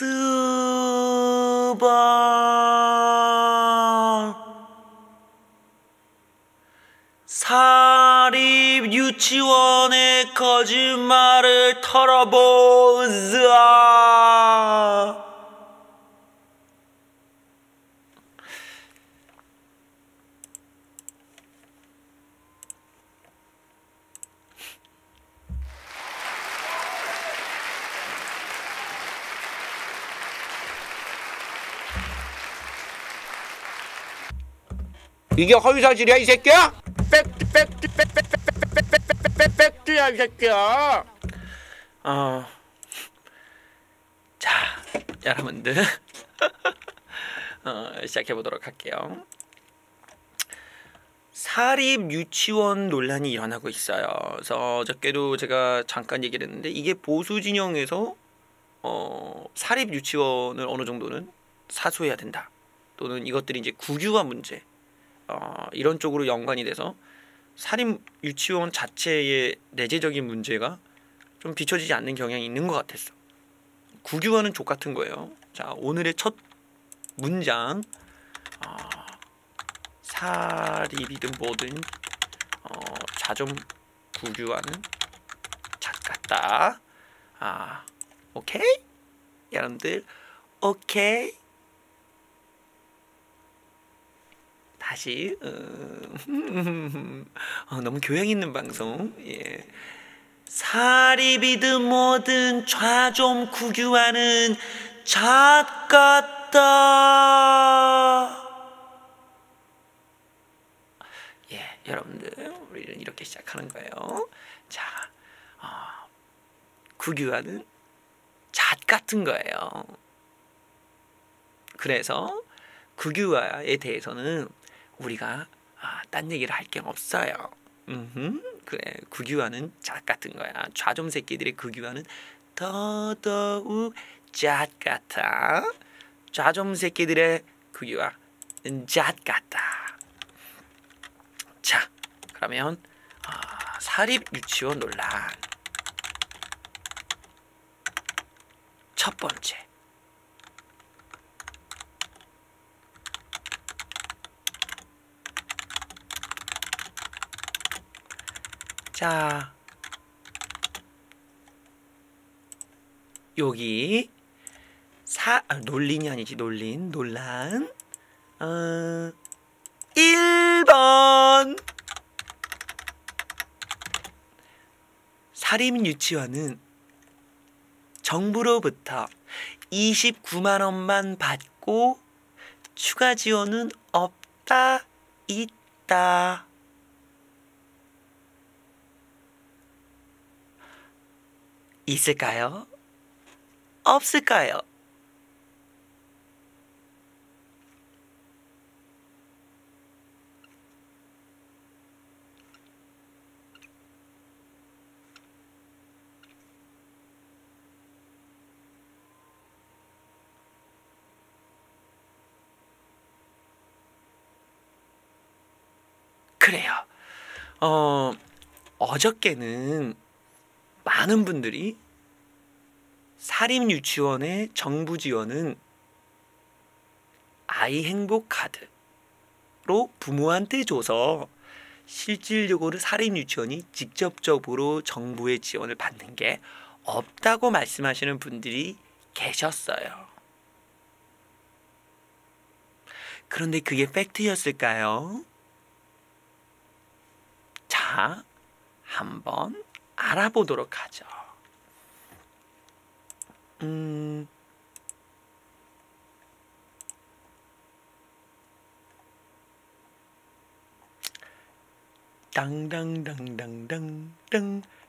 스번 사립 유치원의 거짓말을 털어보자. 이게 허위사실이야 이 새끼야? 팩트야 이 새끼야. 자, 여러분들 시작해보도록 할게요. 사립 유치원 논란이 일어나고 있어요. 그래서 어저께도 제가 잠깐 얘기를 했는데, 이게 보수 진영에서 사립 유치원을 어느 정도는 사수해야 된다, 또는 이것들이 이제 국유화 문제, 이런 쪽으로 연관이 돼서 사립 유치원 자체의 내재적인 문제가 좀 비춰지지 않는 경향이 있는 것 같았어. 국유화는 족같은 거예요. 자, 오늘의 첫 문장, 사립이든 뭐든 좌좀 국유화는 잣같다. 오케이? 여러분들 오케이? 다시 너무 교양 있는 방송. 예. 사립이든 뭐든 좌좀 국유화는 잣같다. 예, 여러분들 우리는 이렇게 시작하는 거예요. 자, 국유화는 잣 같은 거예요. 그래서 국유화에 대해서는 우리가 딴 얘기를 할 게 없어요. 그래, 국유화는 잣 같은 거야. 좌좀 새끼들의 국유화는 더더욱 잣 같아. 좌좀 새끼들의 국유화는 잣 같다. 자, 그러면 사립 유치원 논란 첫 번째, 자, 여기 논린이 아니지, 논란 1번, 사립 유치원은 정부로부터 29만 원만 받고 추가 지원은 없다, 있다. 있을까요? 없을까요? 그래요. 어저께는 많은 분들이 사립 유치원의 정부 지원은 아이 행복 카드로 부모한테 줘서 실질적으로 사립 유치원이 직접적으로 정부의 지원을 받는 게 없다고 말씀하시는 분들이 계셨어요. 그런데 그게 팩트였을까요? 자, 한번 알아보도록 하죠. 땅땅땅땅땅땅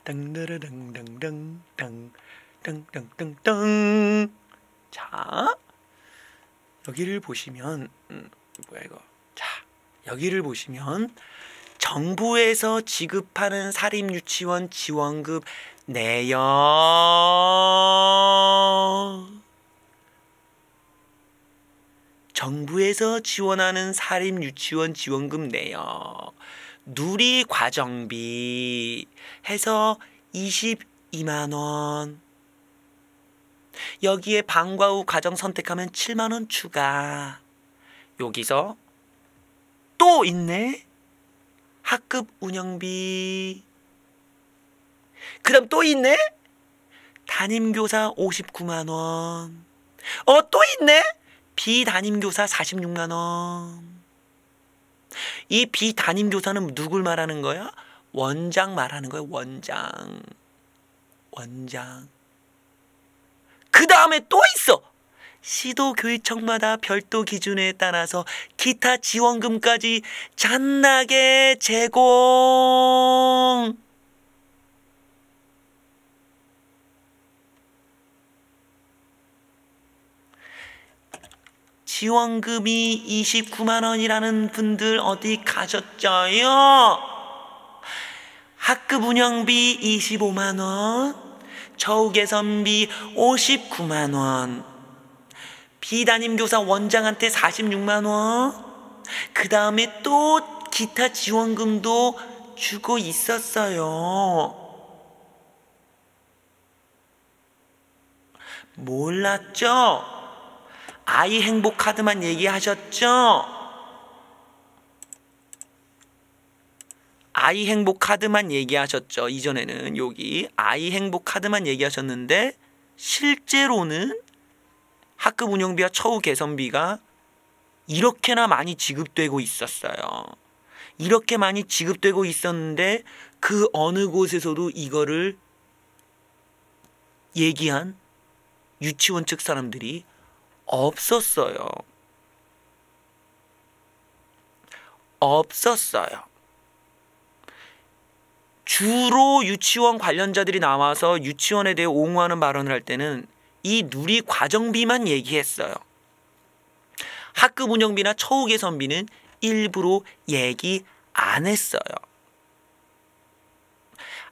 땅따라땅땅땅땅 땅땅땅땅. 자, 여기를 보시면 뭐야 이거? 자, 여기를 보시면 정부에서 지급하는 사립 유치원 지원금 내역, 정부에서 지원하는 사립 유치원 지원금 내역, 누리 과정비 해서 22만 원. 여기에 방과 후 과정 선택하면 7만 원 추가. 여기서 또 있네. 학급 운영비. 그다음 또 있네. 담임교사 59만 원. 또 있네. 비담임교사 46만 원. 이 비담임교사는 누굴 말하는 거야? 원장 말하는 거야. 원장. 그 다음에 또 있어. 시도교육청마다 별도 기준에 따라서 기타 지원금까지 잔나게 제공. 지원금이 29만 원이라는 분들 어디 가셨죠요? 학급 운영비 25만 원, 처우 개선비 59만 원, 비담임교사 원장한테 46만 원, 그 다음에 또 기타 지원금도 주고 있었어요. 몰랐죠? 아이 행복 카드만 얘기하셨죠? 아이 행복 카드만 얘기하셨죠. 이전에는 여기 아이 행복 카드만 얘기하셨는데 실제로는 학급 운영비와 처우 개선비가 이렇게나 많이 지급되고 있었어요. 이렇게 많이 지급되고 있었는데 그 어느 곳에서도 이거를 얘기한 유치원 측 사람들이 없었어요. 주로 유치원 관련자들이 나와서 유치원에 대해 옹호하는 발언을 할 때는 이 누리 과정비만 얘기했어요. 학급 운영비나 처우 개선비는 일부러 얘기 안 했어요.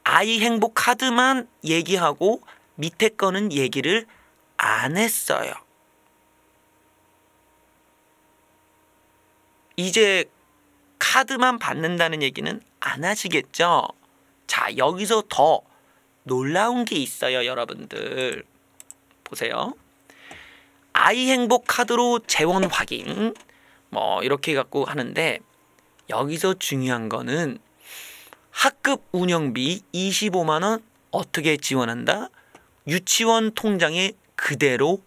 아이 행복 카드만 얘기하고 밑에 거는 얘기를 안 했어요. 이제 카드만 받는다는 얘기는 안 하시겠죠? 자, 여기서 더 놀라운 게 있어요, 여러분들. 보세요. 아이 행복 카드로 재원 확인 이렇게 갖고 하는데 여기서 중요한 거는 학급 운영비 25만 원 어떻게 지원한다? 유치원 통장에 그대로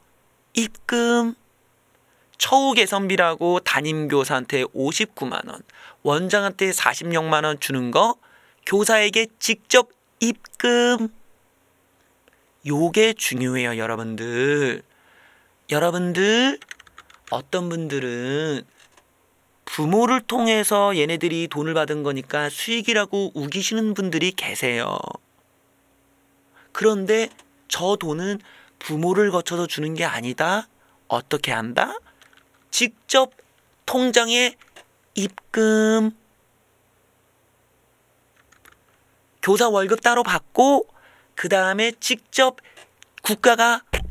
입금. 처우 개선비라고 담임교사한테 59만 원, 원장한테 46만 원 주는 거 교사에게 직접 입금. 요게 중요해요, 여러분들. 어떤 분들은 부모를 통해서 얘네들이 돈을 받은 거니까 수익이라고 우기시는 분들이 계세요. 그런데 저 돈은 부모를 거쳐서 주는 게 아니다. 어떻게 한다? 직접 통장에 입금. 교사 월급 따로 받고 그 다음에 직접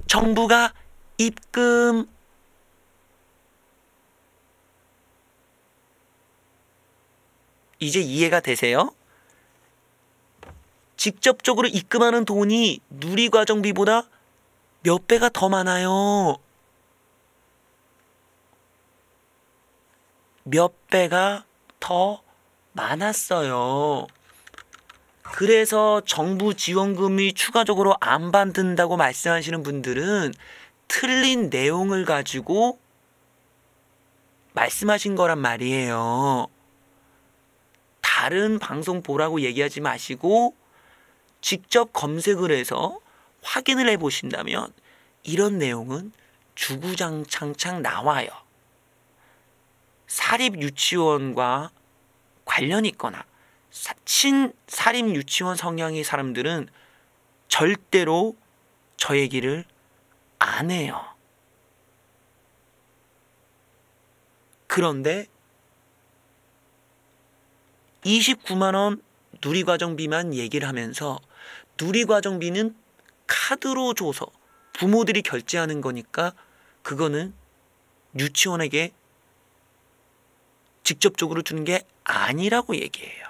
정부가 입금. 이제 이해가 되세요? 직접적으로 입금하는 돈이 누리과정비보다 몇 배가 더 많아요. 몇 배가 더 많았어요. 그래서 정부 지원금이 추가적으로 안 받는다고 말씀하시는 분들은 틀린 내용을 가지고 말씀하신 거란 말이에요. 다른 방송 보라고 얘기하지 마시고 직접 검색을 해서 확인을 해보신다면 이런 내용은 주구장창 나와요. 사립 유치원과 관련이 있거나 친사립 유치원 성향의 사람들은 절대로 저 얘기를 안 해요. 그런데 29만 원 누리과정비만 얘기를 하면서 누리과정비는 카드로 줘서 부모들이 결제하는 거니까 그거는 유치원에게 직접적으로 주는 게 아니라고 얘기해요.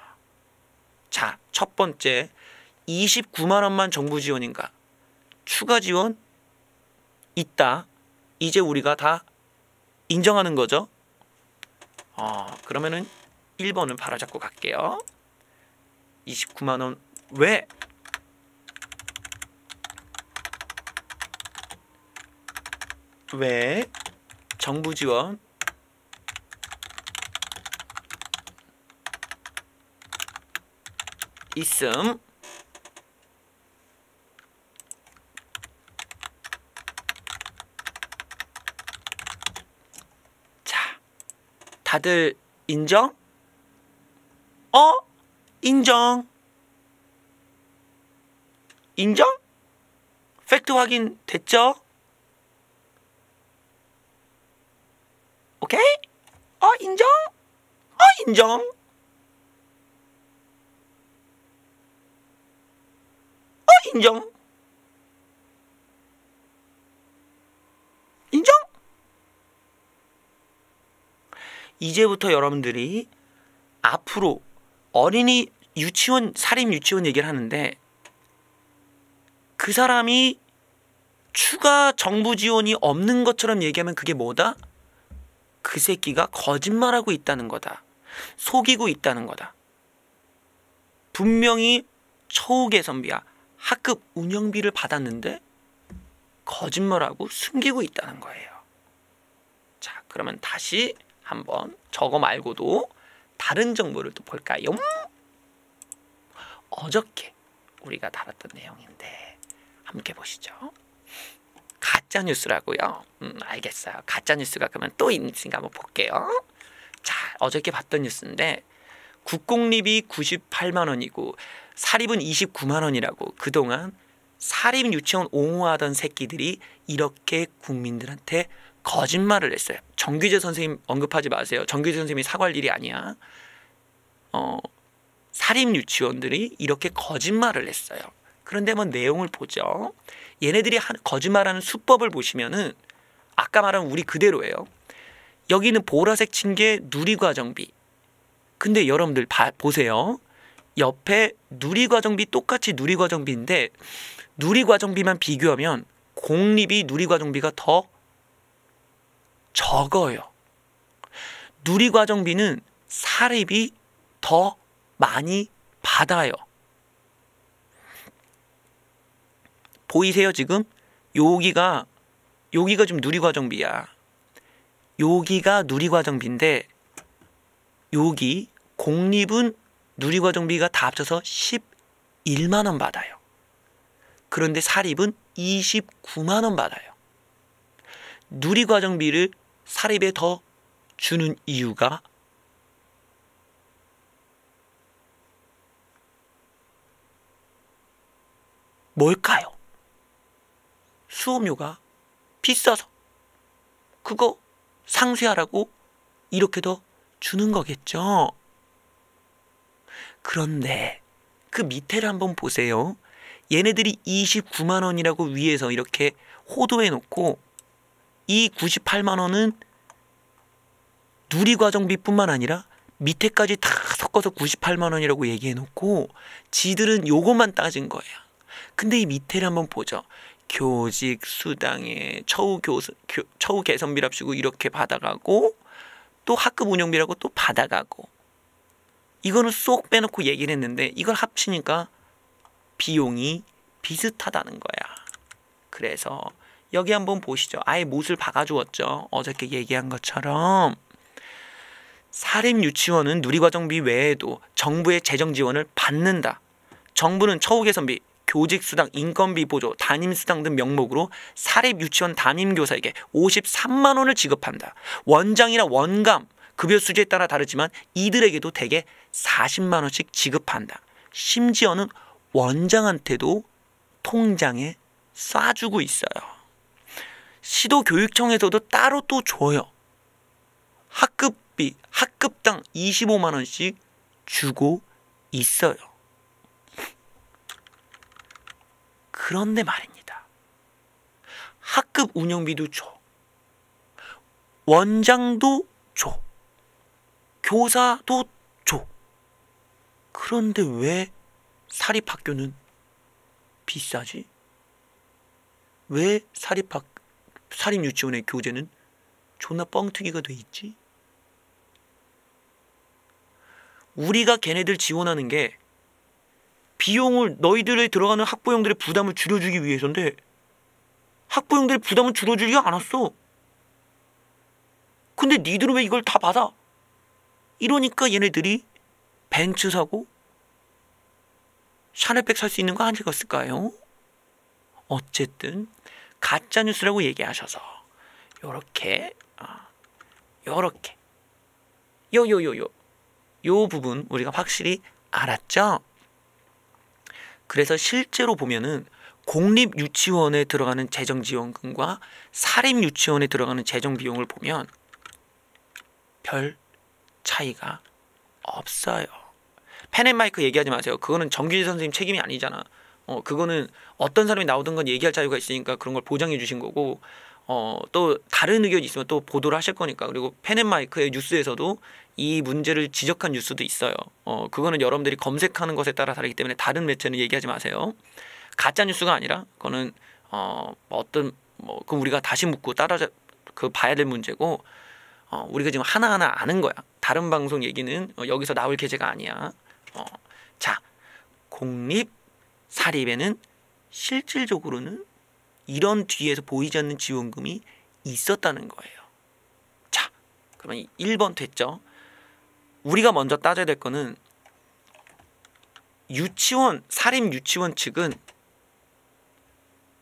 자, 첫 번째 29만 원만 정부 지원인가? 추가 지원 있다. 이제 우리가 다 인정하는 거죠. 그러면은 1번을 바로잡고 갈게요. 29만 원 왜? 왜 정부 지원 있음? 자, 다들 인정? 인정. 인정? 팩트 확인 됐죠? 오케이? 인정? 인정? 인정? 인정? 이제부터 여러분들이 앞으로 어린이 유치원, 사립 유치원 얘기를 하는데 그 사람이 추가 정부 지원이 없는 것처럼 얘기하면 그게 뭐다? 그 새끼가 거짓말하고 있다는 거다. 속이고 있다는 거다. 분명히 처우 개선비야, 학급 운영비를 받았는데 거짓말하고 숨기고 있다는 거예요. 자, 그러면 다시 한번 저거 말고도 다른 정보를 또 볼까요? 어저께 우리가 다뤘던 내용인데 함께 보시죠. 가짜 뉴스라고요. 알겠어요. 가짜 뉴스가 그러면 또 있으니까 한번 볼게요. 자, 어저께 봤던 뉴스인데 국공립이 98만 원이고 사립은 29만 원이라고 그동안 사립 유치원 옹호하던 새끼들이 이렇게 국민들한테 거짓말을 했어요. 정규재 선생님 언급하지 마세요. 정규재 선생님이 사과할 일이 아니야. 사립 유치원들이 이렇게 거짓말을 했어요. 그런데 한번 내용을 보죠. 얘네들이 거짓말하는 수법을 보시면은 아까 말한 우리 그대로예요. 여기는 보라색 친 게 누리과정비. 근데 여러분들 보세요. 옆에 누리과정비 똑같이 누리과정비인데 누리과정비만 비교하면 공립이 누리과정비가 더 적어요. 누리과정비는 사립이 더 많이 받아요. 보이세요 지금? 여기가 좀 누리과정비야. 여기가 누리과정비인데 여기 공립은 누리과정비가 다 합쳐서 11만 원 받아요. 그런데 사립은 29만 원 받아요. 누리과정비를 사립에 더 주는 이유가 뭘까요? 수업료가 비싸서 그거 상쇄하라고 이렇게 더 주는 거겠죠. 그런데 그 밑에를 한번 보세요. 얘네들이 29만 원이라고 위에서 이렇게 호도해 놓고 이 98만 원은 누리과정비뿐만 아니라 밑에까지 다 섞어서 98만 원이라고 얘기해 놓고 지들은 요것만 따진 거예요. 근데 이 밑에를 한번 보죠. 교직 수당에 처우 개선비랍시고 이렇게 받아가고 또 학급 운영비라고 또 받아가고 이거는 쏙 빼놓고 얘기를 했는데 이걸 합치니까 비용이 비슷하다는 거야. 그래서 여기 한번 보시죠. 아예 못을 박아주었죠. 어저께 얘기한 것처럼 사립 유치원은 누리과정비 외에도 정부의 재정 지원을 받는다. 정부는 처우 개선비, 교직수당, 인건비 보조, 담임수당 등 명목으로 사립 유치원 담임교사에게 53만 원을 지급한다. 원장이나 원감, 급여 수준에 따라 다르지만 이들에게도 대개 40만 원씩 지급한다. 심지어는 원장한테도 통장에 쏴주고 있어요. 시도교육청에서도 따로 또 줘요. 학급비, 학급당 25만 원씩 주고 있어요. 그런데 말입니다. 학급 운영비도 줘. 원장도 줘. 교사도 줘. 그런데 왜 사립학교는 비싸지? 왜 사립유치원의 교재는 존나 뻥튀기가 돼 있지? 우리가 걔네들 지원하는 게 비용을 너희들에 들어가는 학부형들의 부담을 줄여주기 위해서인데 학부형들의 부담은 줄여주지 않았어. 근데 니들은 왜 이걸 다 받아? 이러니까 얘네들이 벤츠 사고 샤넬백 살 수 있는 거 아니었을까요? 어쨌든 가짜뉴스라고 얘기하셔서 요렇게 요렇게 요 부분 우리가 확실히 알았죠? 그래서 실제로 보면은 공립유치원에 들어가는 재정지원금과 사립유치원에 들어가는 재정비용을 보면 별 차이가 없어요. 펜앤마이크 얘기하지 마세요. 그거는 정규재 선생님 책임이 아니잖아. 그거는 어떤 사람이 나오든 건 얘기할 자유가 있으니까 그런 걸 보장해 주신 거고, 또 다른 의견이 있으면 또 보도를 하실 거니까. 그리고 펜앤마이크의 뉴스에서도 이 문제를 지적한 뉴스도 있어요. 그거는 여러분들이 검색하는 것에 따라 다르기 때문에 다른 매체는 얘기하지 마세요. 가짜 뉴스가 아니라 그거는 그럼 우리가 다시 묻고 봐야 될 문제고, 우리가 지금 하나하나 아는 거야. 다른 방송 얘기는 여기서 나올 계제가 아니야. 자, 공립 사립에는 실질적으로는 이런 뒤에서 보이지 않는 지원금이 있었다는 거예요. 자, 그러면 1번 됐죠. 우리가 먼저 따져야 될 거는 사립유치원 측은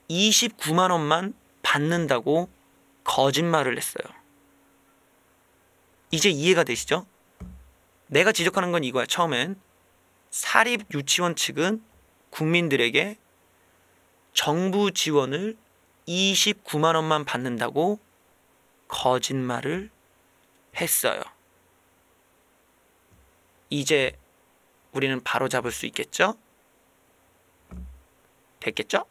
29만 원만 받는다고 거짓말을 했어요. 이제 이해가 되시죠? 내가 지적하는 건 이거야. 처음엔 사립유치원 측은 국민들에게 정부 지원을 29만 원만 받는다고 거짓말을 했어요. 이제 우리는 바로 잡을 수 있겠죠? 됐겠죠?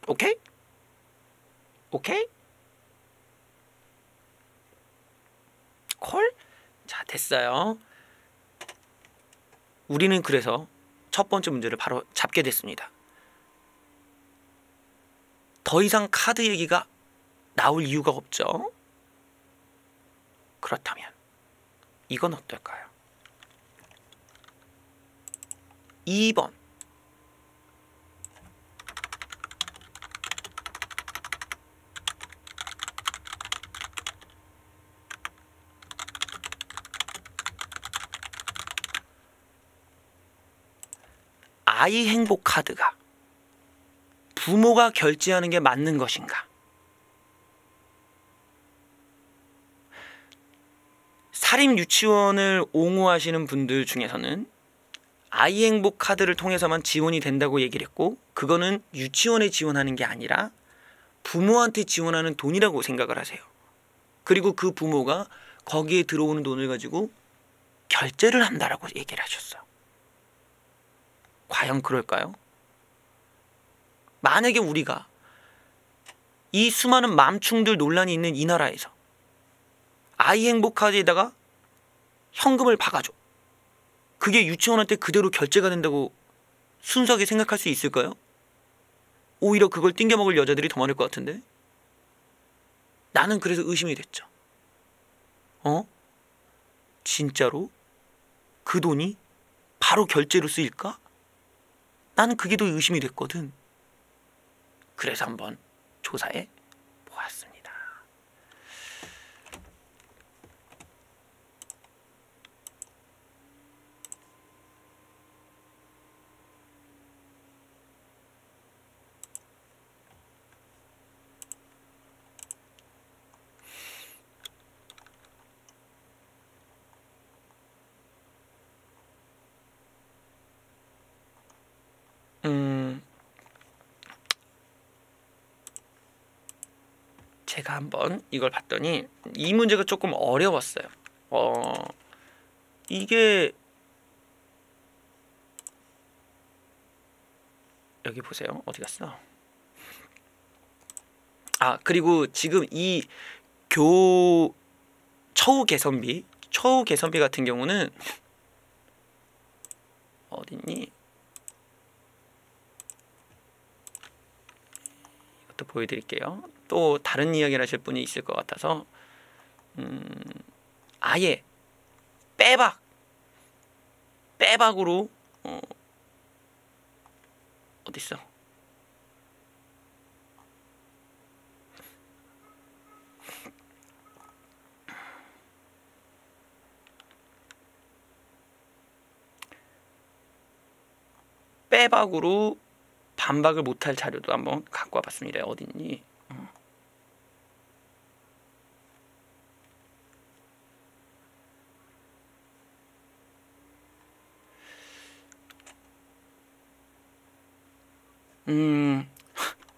오케이? 오케이? 콜? 자, 됐어요. 우리는 그래서 첫 번째 문제를 바로 잡게 됐습니다. 더 이상 카드 얘기가 나올 이유가 없죠? 그렇다면 이건 어떨까요? 2번. 아이 행복 카드가 부모가 결제하는 게 맞는 것인가? 사립 유치원을 옹호하시는 분들 중에서는 아이 행복 카드를 통해서만 지원이 된다고 얘기를 했고, 그거는 유치원에 지원하는 게 아니라 부모한테 지원하는 돈이라고 생각을 하세요. 그리고 그 부모가 거기에 들어오는 돈을 가지고 결제를 한다라고 얘기를 하셨어요. 과연 그럴까요? 만약에 우리가 이 수많은 맘충들 논란이 있는 이 나라에서 아이 행복카드에다가 현금을 박아줘. 그게 유치원한테 그대로 결제가 된다고 순수하게 생각할 수 있을까요? 오히려 그걸 띵겨먹을 여자들이 더 많을 것 같은데? 나는 그래서 의심이 됐죠. 진짜로? 그 돈이 바로 결제로 쓰일까? 나는 그게 더 의심이 됐거든. 그래서 한번 조사해 보았습니다. 제가 한번 이걸 봤더니 이 문제가 조금 어려웠어요. 이게 여기 보세요. 어디 갔어? 그리고 지금 이 처우 개선비 처우 개선비 같은 경우는 어딨니? 이것도 보여드릴게요. 또 다른 이야기를 하실 분이 있을 것 같아서 아예 빼박으로 어딨어? 빼박으로 반박을 못할 자료도 한번 갖고 와봤습니다. 어딨니?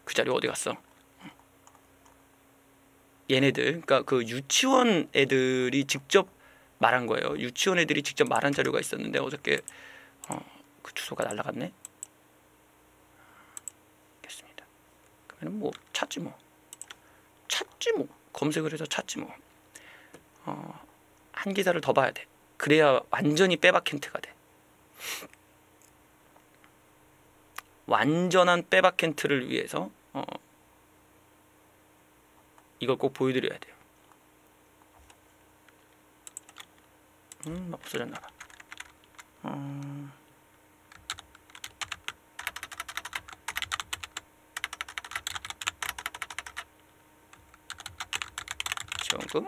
그 자료 어디 갔어? 얘네들, 그러니까 그 유치원 애들이 직접 말한 거예요. 유치원 애들이 직접 말한 자료가 있었는데 어저께 그 주소가 날라갔네. 됐습니다. 그러면 뭐 찾지 뭐. 검색을 해서 찾지 뭐. 한 기사를 더 봐야 돼. 그래야 완전히 빼박 힌트가 돼. 완전한 빼박 힌트를 위해서 이걸 꼭 보여드려야 돼요. 없어졌나봐. 지원금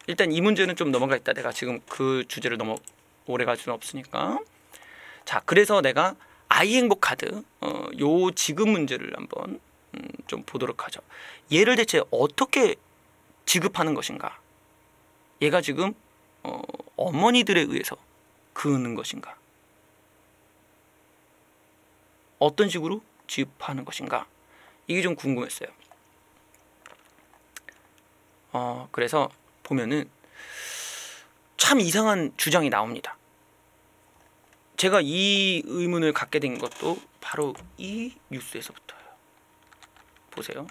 일단 이 문제는 좀 넘어가 있다. 내가 지금 그 주제를 너무 오래 갈 수는 없으니까. 자, 그래서 내가 아이행복 카드 요 지급 문제를 한번 좀 보도록 하죠. 얘를 대체 어떻게 지급하는 것인가? 얘가 지금 어머니들에 의해서 그는 것인가? 어떤 식으로 지급하는 것인가? 이게 좀 궁금했어요. 그래서 보면은 참 이상한 주장이 나옵니다. 제가 이 의문을 갖게 된 것도 바로 이 뉴스에서부터예요. 보세요.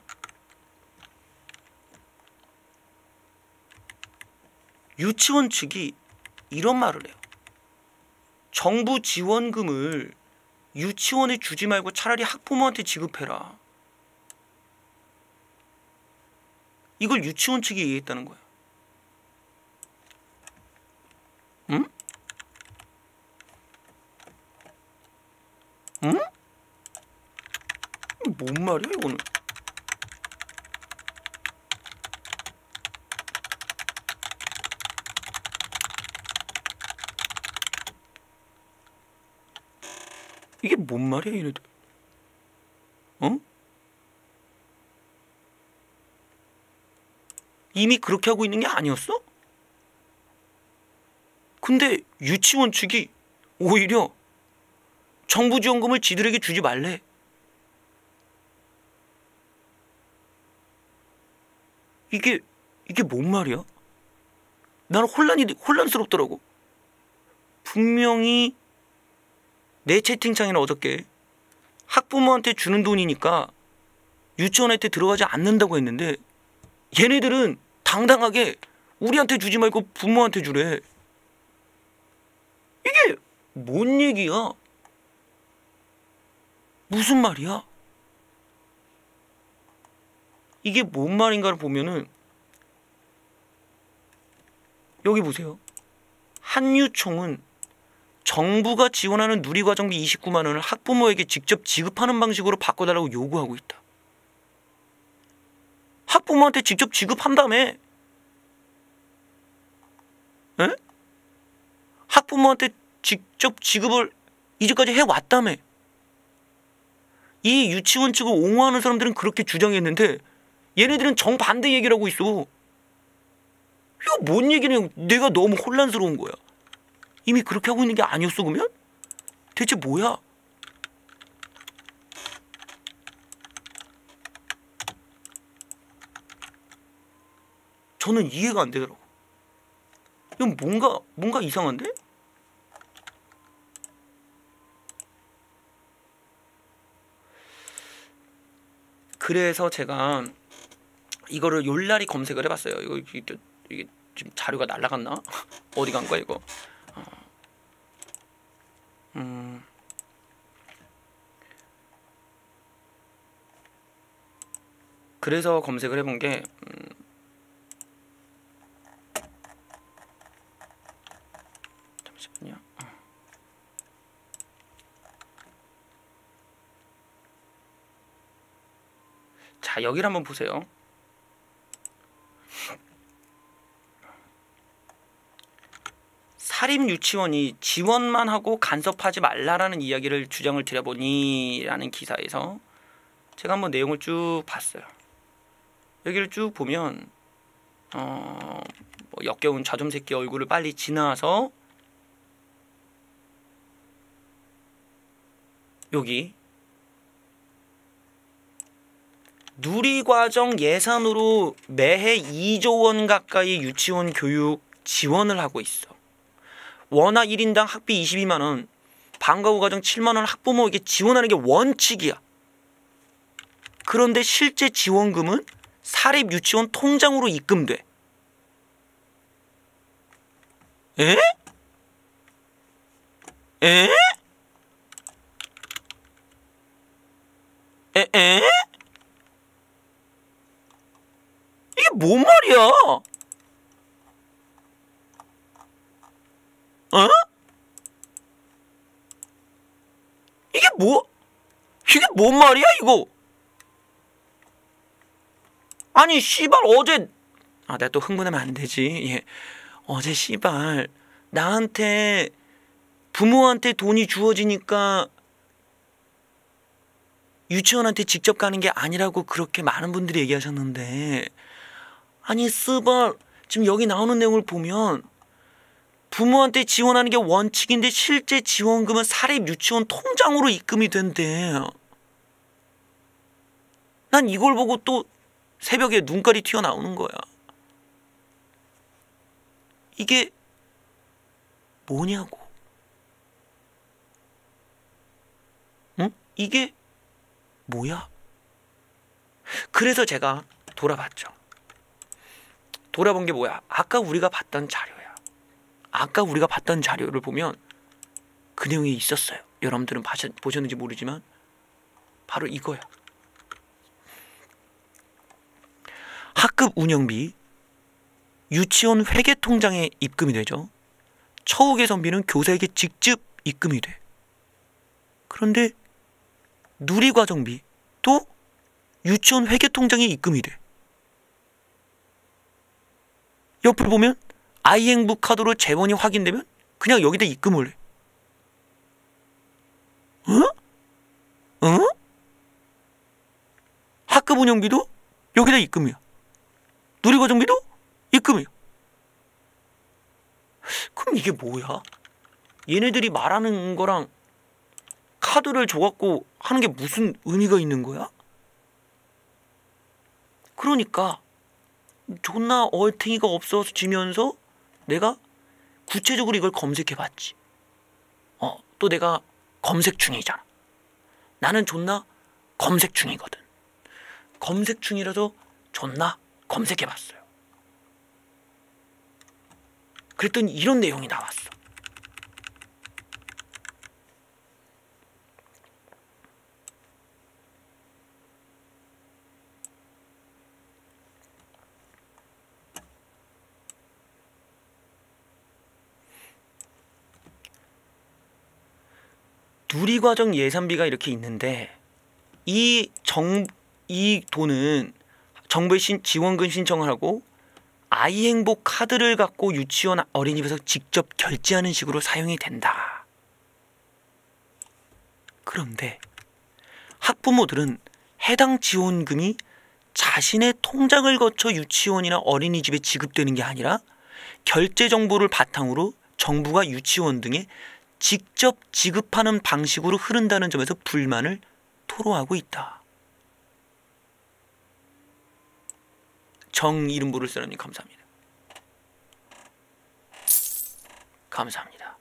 유치원 측이 이런 말을 해요. 정부 지원금을 유치원에 주지 말고 차라리 학부모한테 지급해라. 이걸 유치원 측이 얘기했다는 거야. 응? 응? 뭔 말이야 이거는? 이게 뭔 말이야 얘네들? 이미 그렇게 하고 있는 게 아니었어? 근데 유치원 측이 오히려 정부 지원금을 지들에게 주지 말래. 이게 뭔 말이야? 나는 혼란스럽더라고. 분명히 내 채팅창에는 어저께 학부모한테 주는 돈이니까 유치원한테 들어가지 않는다고 했는데 얘네들은 당당하게 우리한테 주지 말고 부모한테 주래. 이게 뭔 얘기야? 무슨 말이야? 이게 뭔 말인가를 보면은 여기 보세요. 한유총은 정부가 지원하는 누리과정비 29만 원을 학부모에게 직접 지급하는 방식으로 바꿔달라고 요구하고 있다. 학부모한테 직접 지급한다며. 에? 학부모한테 직접 지급을 이제까지 해왔다며. 이 유치원 측을 옹호하는 사람들은 그렇게 주장했는데 얘네들은 정반대 얘기를 하고 있어. 이거 뭔 얘기냐. 내가 너무 혼란스러운 거야. 이미 그렇게 하고 있는 게 아니었어 그러면? 대체 뭐야? 저는 이해가 안 되더라고. 이건 뭔가 이상한데? 그래서 제가 이거를 요날이 검색을 해봤어요. 이게 지금 자료가 날라갔나? 어디 간 거야 이거? 그래서 검색을 해본 게 잠시만요. 자, 여기를 한번 보세요. 사립유치원이 지원만 하고 간섭하지 말라라는 이야기를 주장을 드려보니 라는 기사에서 제가 한번 내용을 쭉 봤어요. 여기를 쭉 보면 뭐 역겨운 자좀 새끼 얼굴을 빨리 지나서 여기 누리과정 예산으로 매해 2조 원 가까이 유치원 교육 지원을 하고 있어. 원화 1인당 학비 22만 원, 방과 후 과정 7만 원 학부모에게 지원하는 게 원칙이야. 그런데 실제 지원금은 사립 유치원 통장으로 입금돼. 에? 에? 에? 이게 뭔 말이야? 어? 이게 뭔 말이야 이거? 아니 씨발 어제 내가 또 흥분하면 안 되지. 예. 어제 씨발 나한테 부모한테 돈이 주어지니까 유치원한테 직접 가는 게 아니라고 그렇게 많은 분들이 얘기하셨는데, 아니 씨발 지금 여기 나오는 내용을 보면 부모한테 지원하는 게 원칙인데 실제 지원금은 사립 유치원 통장으로 입금이 된대. 난 이걸 보고 또 새벽에 눈깔이 튀어나오는 거야. 이게 뭐냐고. 응? 이게 뭐야? 그래서 제가 돌아봤죠. 돌아본 게 뭐야? 아까 우리가 봤던 자료야. 아까 우리가 봤던 자료를 보면 그 내용이 있었어요. 여러분들은 보셨는지 모르지만 바로 이거야. 학급 운영비 유치원 회계통장에 입금이 되죠. 처우 개선비는 교사에게 직접 입금이 돼. 그런데 누리과정비도 유치원 회계통장에 입금이 돼. 옆을 보면 아이행부 카드로 재원이 확인되면 그냥 여기다 입금을 해. 어? 학급 운영비도 여기다 입금이야. 누리과정비도 입금이야. 그럼 이게 뭐야? 얘네들이 말하는 거랑 카드를 줘갖고 하는 게 무슨 의미가 있는 거야? 그러니까 존나 얼탱이가 없어지면서 내가 구체적으로 이걸 검색해봤지. 또 내가 검색 중이잖아. 나는 존나 검색 중이거든. 검색 중이라서 존나 검색해봤어요. 그랬더니 이런 내용이 나왔어. 누리과정 예산비가 이렇게 있는데 이 돈은 정부에 지원금 신청을 하고 아이행복 카드를 갖고 유치원 어린이집에서 직접 결제하는 식으로 사용이 된다. 그런데 학부모들은 해당 지원금이 자신의 통장을 거쳐 유치원이나 어린이집에 지급되는 게 아니라 결제 정보를 바탕으로 정부가 유치원 등에 직접 지급하는 방식으로 흐른다는 점에서 불만을 토로하고 있다. 정 이름 모를 사람님 감사합니다. 감사합니다.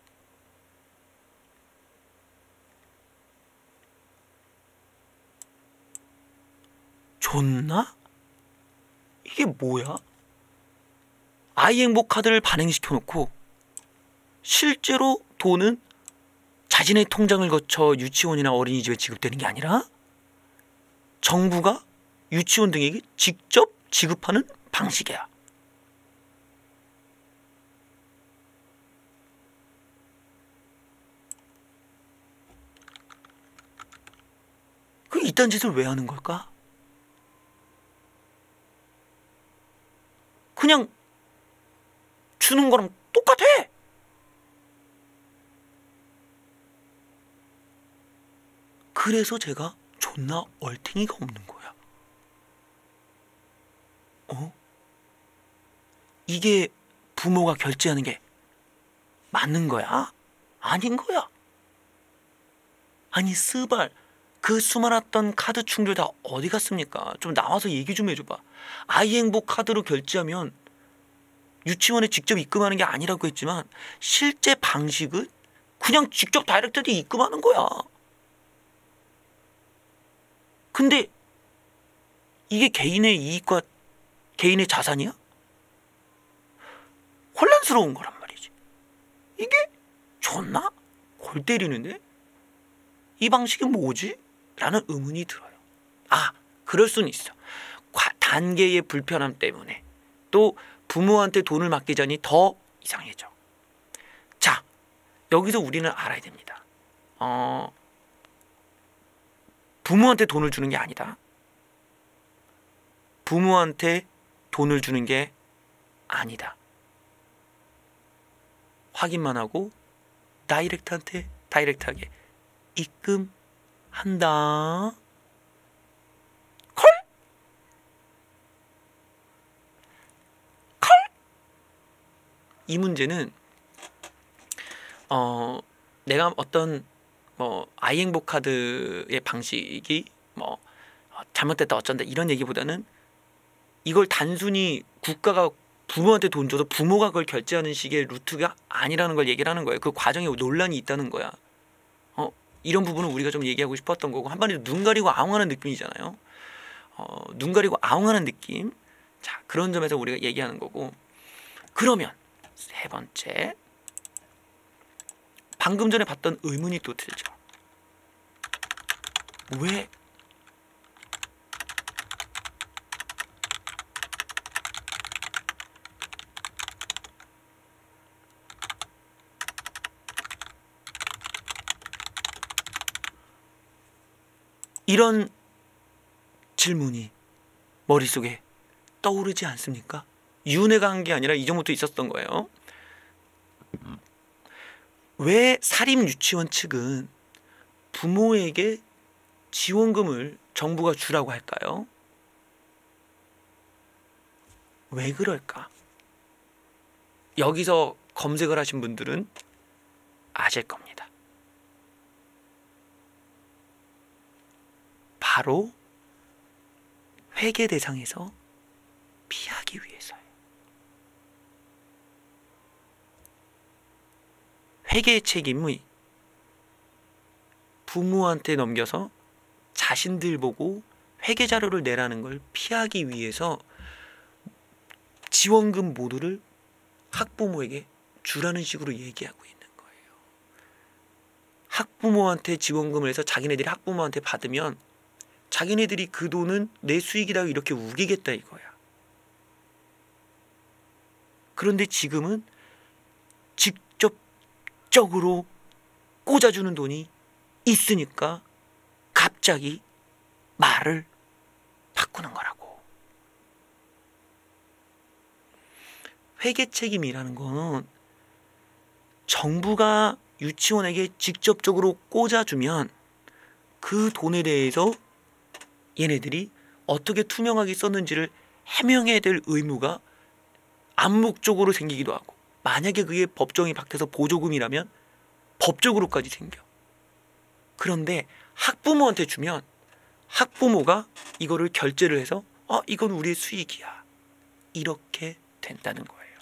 줬나? 이게 뭐야? 아이행복 카드를 발행시켜 놓고 실제로 돈은 자신의 통장을 거쳐 유치원이나 어린이집에 지급되는 게 아니라 정부가 유치원 등에게 직접 지급하는 방식이야. 그 이딴 짓을 왜 하는 걸까? 그냥 주는 거랑 똑같아. 그래서 제가 존나 얼탱이가 없는 거야. 이게 부모가 결제하는 게 맞는 거야? 아닌 거야. 아니 스발, 그 수많았던 카드 충들 다 어디 갔습니까? 좀 나와서 얘기 좀 해줘봐. 아이행복 카드로 결제하면 유치원에 직접 입금하는 게 아니라고 했지만 실제 방식은 그냥 직접 다이렉트로 입금하는 거야. 근데 이게 개인의 이익과 개인의 자산이야? 혼란스러운 거란 말이지. 이게 좋나? 골 때리는데? 이 방식이 뭐지? 라는 의문이 들어요. 그럴 수는 있어. 단계의 불편함 때문에 또 부모한테 돈을 맡기자니 더 이상해져. 자, 여기서 우리는 알아야 됩니다. 부모한테 돈을 주는 게 아니다. 부모한테 돈을 주는 게 아니다. 확인만 하고 다이렉트하게 입금한다. 콜? 이 문제는 내가 어떤 아이행복 카드의 방식이 잘못됐다 어쩐다 이런 얘기보다는 이걸 단순히 국가가 부모한테 돈 줘서 부모가 그걸 결제하는 식의 루트가 아니라는 걸 얘기를 하는 거예요. 그 과정에 논란이 있다는 거야. 이런 부분은 우리가 좀 얘기하고 싶었던 거고, 한마디로 눈 가리고 아웅하는 느낌이잖아요. 눈 가리고 아웅하는 느낌. 자, 그런 점에서 우리가 얘기하는 거고. 그러면 세 번째, 방금 전에 봤던 의문이 또 들죠. 왜 이런 질문이 머릿속에 떠오르지 않습니까? 윤회가 한 게 아니라 이전부터 있었던 거예요. 왜 사립유치원 측은 부모에게 지원금을 정부가 주라고 할까요? 왜 그럴까? 여기서 검색을 하신 분들은 아실 겁니다. 바로 회계 대상에서 피하기 위해서예요. 회계의 책임이 부모한테 넘겨서 자신들 보고 회계 자료를 내라는 걸 피하기 위해서 지원금 모두를 학부모에게 주라는 식으로 얘기하고 있는 거예요. 학부모한테 지원금을 해서 자기네들이 학부모한테 받으면 자기네들이 그 돈은 내 수익이다 이렇게 우기겠다 이거야. 그런데 지금은 직접적으로 꽂아주는 돈이 있으니까 갑자기 말을 바꾸는 거라고. 회계 책임이라는 건 정부가 유치원에게 직접적으로 꽂아주면 그 돈에 대해서 얘네들이 어떻게 투명하게 썼는지를 해명해야 될 의무가 암묵적으로 생기기도 하고, 만약에 그게 법정이 박혀서 보조금이라면 법적으로까지 생겨. 그런데 학부모한테 주면 학부모가 이거를 결제를 해서 이건 우리의 수익이야 이렇게 된다는 거예요.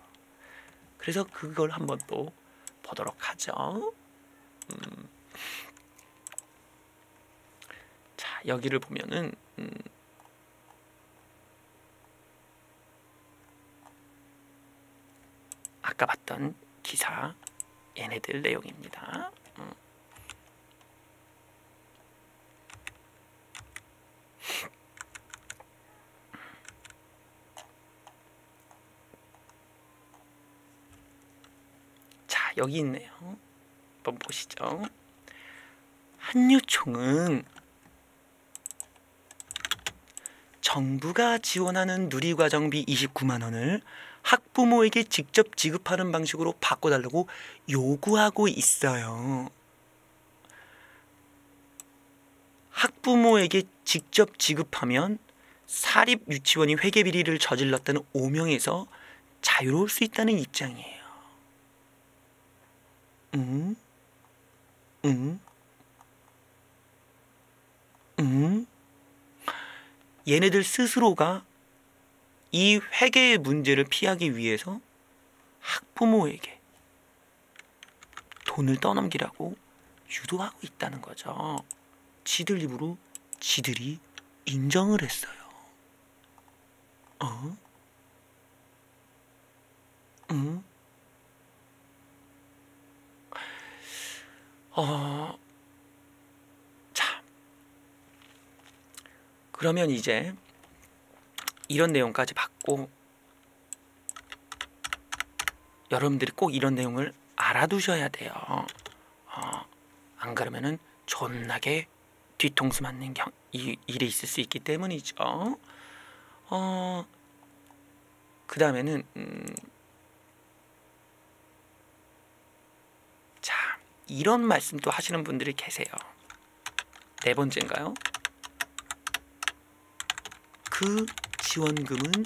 그래서 그걸 한번 또 보도록 하죠. 자, 여기를 보면은 아까 봤던 기사 얘네들 내용입니다. 자, 여기 있네요. 한번 보시죠. 한유총은 정부가 지원하는 누리과정비 29만 원을 학부모에게 직접 지급하는 방식으로 바꿔달라고 요구하고 있어요. 학부모에게 직접 지급하면 사립유치원이 회계 비리를 저질렀다는 오명에서 자유로울 수 있다는 입장이에요. 얘네들 스스로가 이 회계의 문제를 피하기 위해서 학부모에게 돈을 떠넘기라고 유도하고 있다는 거죠. 지들 입으로 지들이 인정을 했어요. 자, 그러면 이제 이런 내용까지 받고 여러분들이 꼭 이런 내용을 알아두셔야 돼요. 안 그러면은 존나게 뒤통수 맞는 일이 있을 수 있기 때문이죠. 그 다음에는 자, 이런 말씀도 하시는 분들이 계세요. 네 번째인가요? 그 지원금은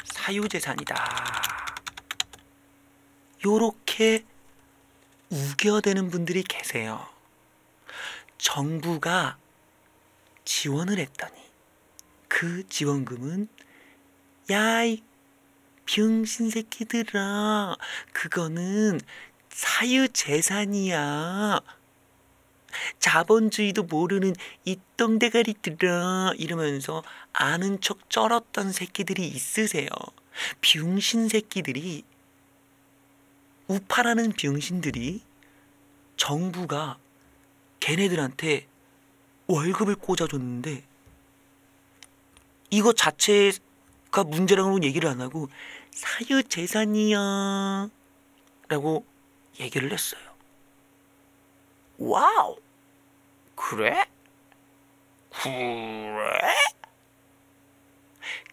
사유재산이다. 요렇게 우겨대는 분들이 계세요. 정부가 지원을 했더니 그 지원금은 야이 병신 새끼들아, 그거는 사유재산이야. 자본주의도 모르는 이 똥대가리들아, 이러면서 아는 척 쩔었던 새끼들이 있으세요. 병신 새끼들이, 우파라는 병신들이 정부가 걔네들한테 월급을 꽂아줬는데 이거 자체가 문제라고는 얘기를 안 하고 사유재산이야 라고 얘기를 했어요. 와우, 그래?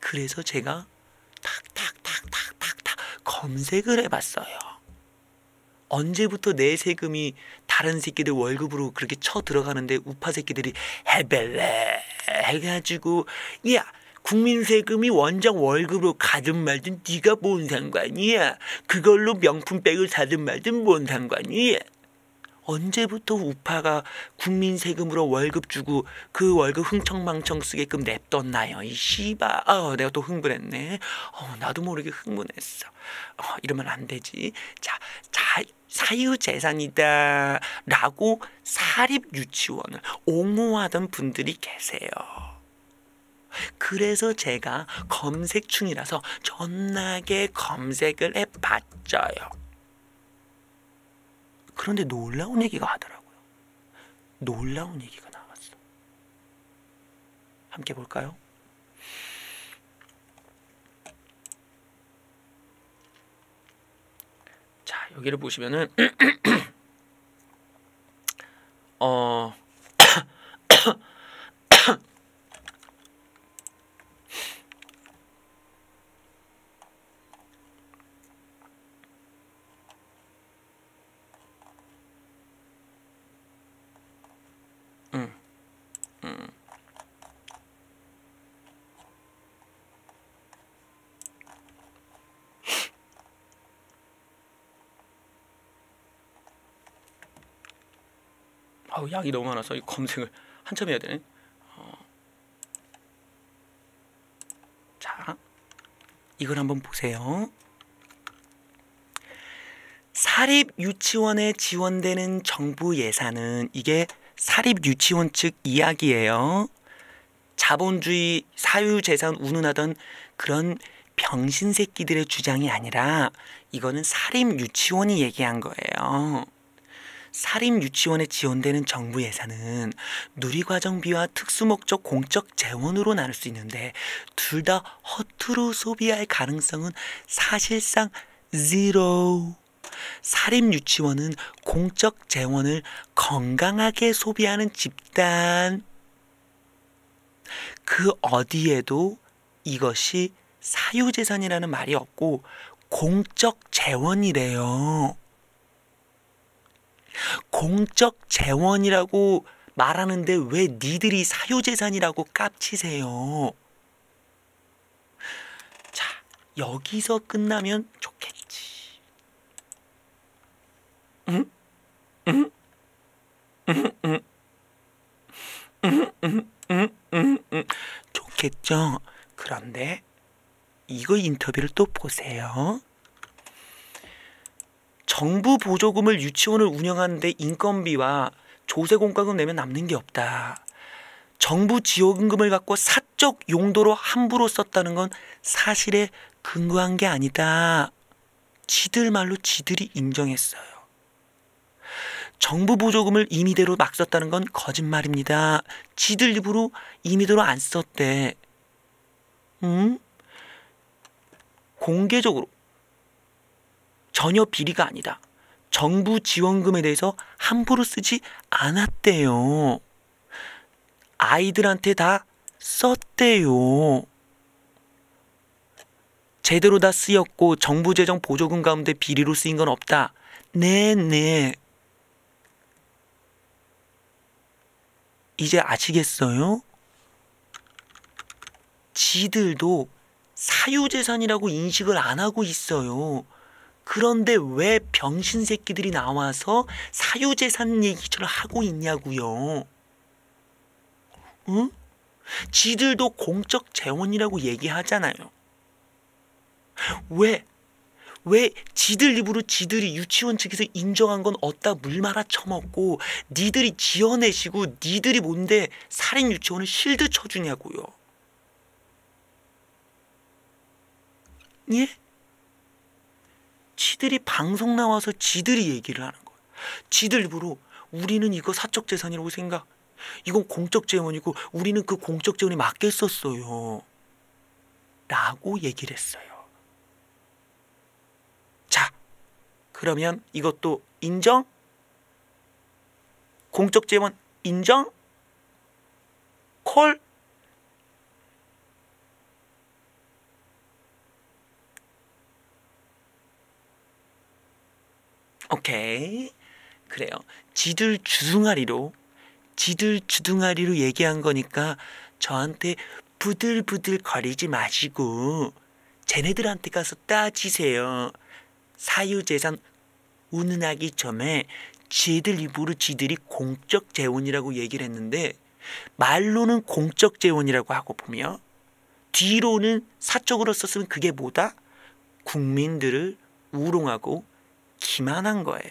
그래서 제가 탁탁탁탁탁탁 검색을 해봤어요. 언제부터 내 세금이 다른 새끼들 월급으로 그렇게 쳐 들어가는데 우파 새끼들이 해벨레 해가지고, 야, 국민 세금이 원장 월급으로 가든 말든 네가 뭔 상관이야. 그걸로 명품백을 사든 말든 뭔 상관이야. 언제부터 우파가 국민 세금으로 월급 주고 그 월급 흥청망청 쓰게끔 냅뒀나요? 이 씨바. 내가 또 흥분했네. 나도 모르게 흥분했어. 이러면 안 되지. 자, 사유재산이다 라고 사립유치원을 옹호하던 분들이 계세요. 그래서 제가 검색충이라서 존나게 검색을 해봤죠요. 그런데 놀라운 얘기가 하더라고요. 놀라운 얘기가 나왔어. 함께 볼까요? 자, 여기를 보시면은 양이 너무 많아서 이 검색을 한참 해야 되네. 자, 이걸 한번 보세요. 사립유치원에 지원되는 정부 예산은, 이게 사립유치원 측 이야기예요. 자본주의 사유재산 운운하던 그런 병신 새끼들의 주장이 아니라 이거는 사립유치원이 얘기한 거예요. 사립유치원에 지원되는 정부 예산은 누리과정비와 특수목적 공적 재원으로 나눌 수 있는데 둘 다 허투루 소비할 가능성은 사실상 제로. 사립유치원은 공적 재원을 건강하게 소비하는 집단. 그 어디에도 이것이 사유재산이라는 말이 없고 공적 재원이래요. 공적 재원이라고 말하는데 왜 니들이 사유재산이라고 깝치세요? 자, 여기서 끝나면 좋겠지. 좋겠죠? 그런데 이거 인터뷰를 또 보세요. 정부 보조금을 유치원을 운영하는데 인건비와 조세 공과금 내면 남는 게 없다. 정부 지원금을 갖고 사적 용도로 함부로 썼다는 건 사실에 근거한 게 아니다. 지들 말로 지들이 인정했어요. 정부 보조금을 임의대로 막 썼다는 건 거짓말입니다. 지들 입으로 임의대로 안 썼대. 공개적으로 전혀 비리가 아니다. 정부 지원금에 대해서 함부로 쓰지 않았대요. 아이들한테 다 썼대요. 제대로 다 쓰였고 정부 재정 보조금 가운데 비리로 쓰인 건 없다. 네. 이제 아시겠어요? 지들도 사유재산이라고 인식을 안 하고 있어요. 그런데 왜 병신 새끼들이 나와서 사유재산 얘기를 하고 있냐고요. 응? 지들도 공적 재원이라고 얘기하잖아요. 왜 지들 입으로 지들이 유치원 측에서 인정한 건 어디다 물 말아 처먹고 니들이 지어내시고 니들이 뭔데 살인 유치원을 실드 쳐주냐고요. 예? 지들이 방송 나와서 지들이 얘기를 하는 거예요. 지들 입으로 우리는 이거 사적 재산이라고 생각. 이건 공적 재원이고 우리는 그 공적 재원에 맞게 썼어요. 라고 얘기를 했어요. 자, 그러면 이것도 인정? 공적 재원 인정? 콜? 오케이. 그래요. 지들 주둥아리로 얘기한 거니까 저한테 부들부들 거리지 마시고 쟤네들한테 가서 따지세요. 사유재산 운운하기 전에 지들 입으로 지들이 공적 재원이라고 얘기를 했는데 말로는 공적 재원이라고 하고 보면 뒤로는 사적으로 썼으면 그게 뭐다? 국민들을 우롱하고 기만한 거예요.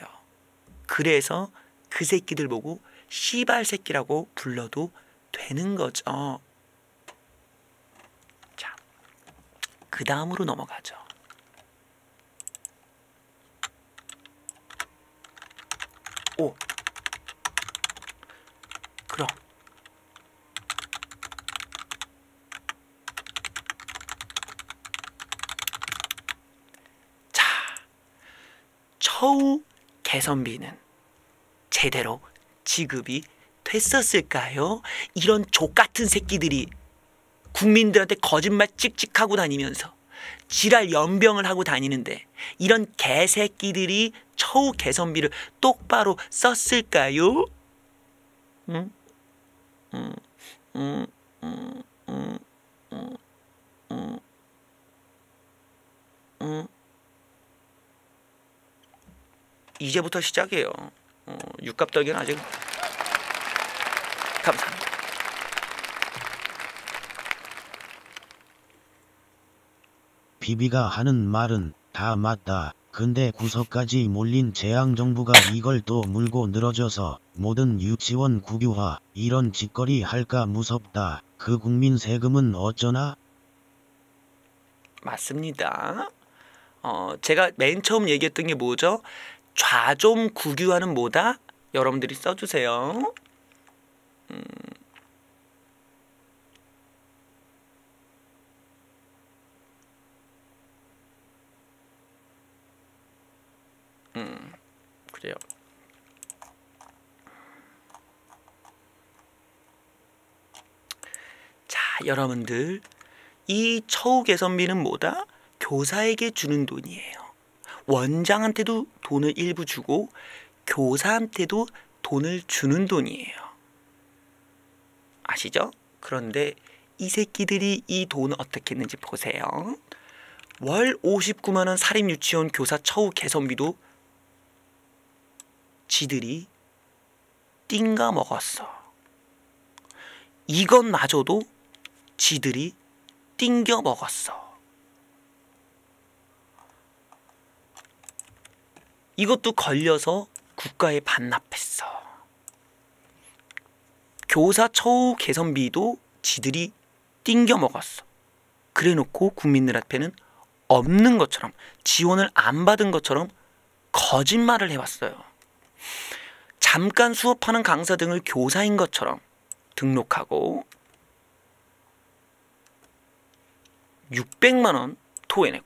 그래서 그 새끼들 보고 씨발 새끼라고 불러도 되는 거죠. 자, 그 다음으로 넘어가죠. 오, 그럼 자, 처우 개선비는 제대로 지급이 됐었을까요? 이런 족같은 새끼들이 국민들한테 거짓말 찍찍하고 다니면서 지랄 연병을 하고 다니는데 이런 개새끼들이 처우 개선비를 똑바로 썼을까요? 이제부터 시작이에요. 육갑 떨기는 아직 감사합니다. 비비가 하는 말은 다 맞다. 근데 구석까지 몰린 재앙정부가 이걸 또 물고 늘어져서 모든 유치원 국유화 이런 짓거리 할까 무섭다. 그 국민 세금은 어쩌나? 맞습니다. 제가 맨 처음 얘기했던 게 뭐죠? 좌좀 국유화는 뭐다? 여러분들이 써주세요. 그래요. 자, 여러분들 이 처우 개선비는 뭐다? 교사에게 주는 돈이에요. 원장한테도 돈을 일부 주고 교사한테도 돈을 주는 돈이에요. 아시죠? 그런데 이 새끼들이 이 돈을 어떻게 했는지 보세요. 월 59만 원 사립유치원 교사 처우 개선비도 지들이 띵가 먹었어. 이것마저도 지들이 띵겨 먹었어. 이것도 걸려서 국가에 반납했어. 교사 처우 개선비도 지들이 띵겨 먹었어. 그래놓고 국민들 앞에는 없는 것처럼, 지원을 안 받은 것처럼 거짓말을 해왔어요. 잠깐 수업하는 강사 등을 교사인 것처럼 등록하고 600만 원 토해내고.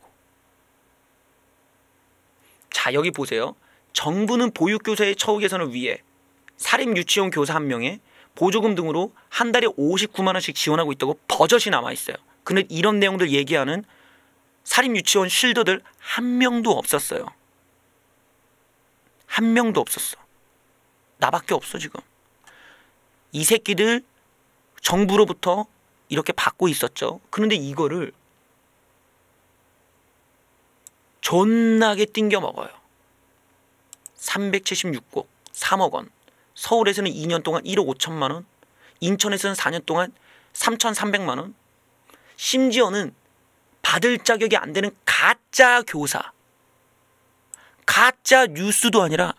자, 여기 보세요. 정부는 보육교사의 처우 개선을 위해 사립유치원 교사 한 명에 보조금 등으로 한 달에 59만 원씩 지원하고 있다고 버젓이 남아있어요. 근데 이런 내용들 얘기하는 사립유치원 쉴더들 한 명도 없었어요. 한 명도 없었어. 나밖에 없어 지금. 이 새끼들 정부로부터 이렇게 받고 있었죠. 그런데 이거를 존나게 띵겨 먹어요. 376곡 3억 원. 서울에서는 2년 동안 1억 5천만 원. 인천에서는 4년 동안 3,300만 원. 심지어는 받을 자격이 안 되는 가짜 교사, 가짜 뉴스도 아니라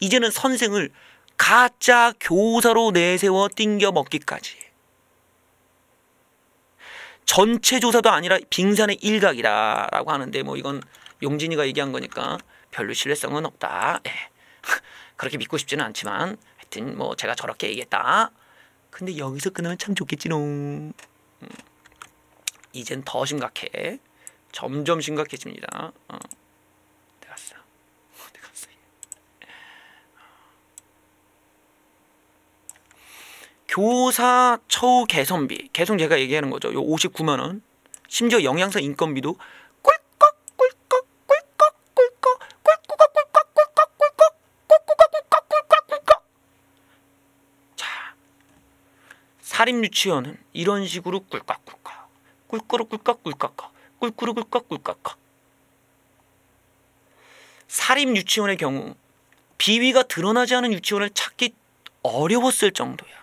이제는 선생을 가짜 교사로 내세워 띵겨 먹기까지. 전체 조사도 아니라 빙산의 일각이다라고 하는데, 뭐 이건 용진이가 얘기한 거니까 별로 신뢰성은 없다. 예. 그렇게 믿고 싶지는 않지만 하여튼 뭐 제가 저렇게 얘기했다. 근데 여기서 끊으면 참 좋겠지롱. 이젠 더 심각해. 점점 심각해집니다. 어디 갔어? 어디 갔어? 교사 처우 개선비, 계속 제가 얘기하는 거죠. 요 59만 원. 심지어 영양사 인건비도 꿀꺽 꿀꺽 꿀꺽 꿀꺽 꿀꺽 꿀꺽 꿀꺽 꿀꺽 꿀꺽 꿀꺽 꿀꺽 꿀꺽. 자, 사립유치원은 이런 식으로 꿀꺽꿀꺽 꿀꾸루 꿀꺽 꿀꺽 꿀꾸루 꿀꺽 꿀꺽. 사립유치원의 경우 비위가 드러나지 않은 유치원을 찾기 어려웠을 정도야.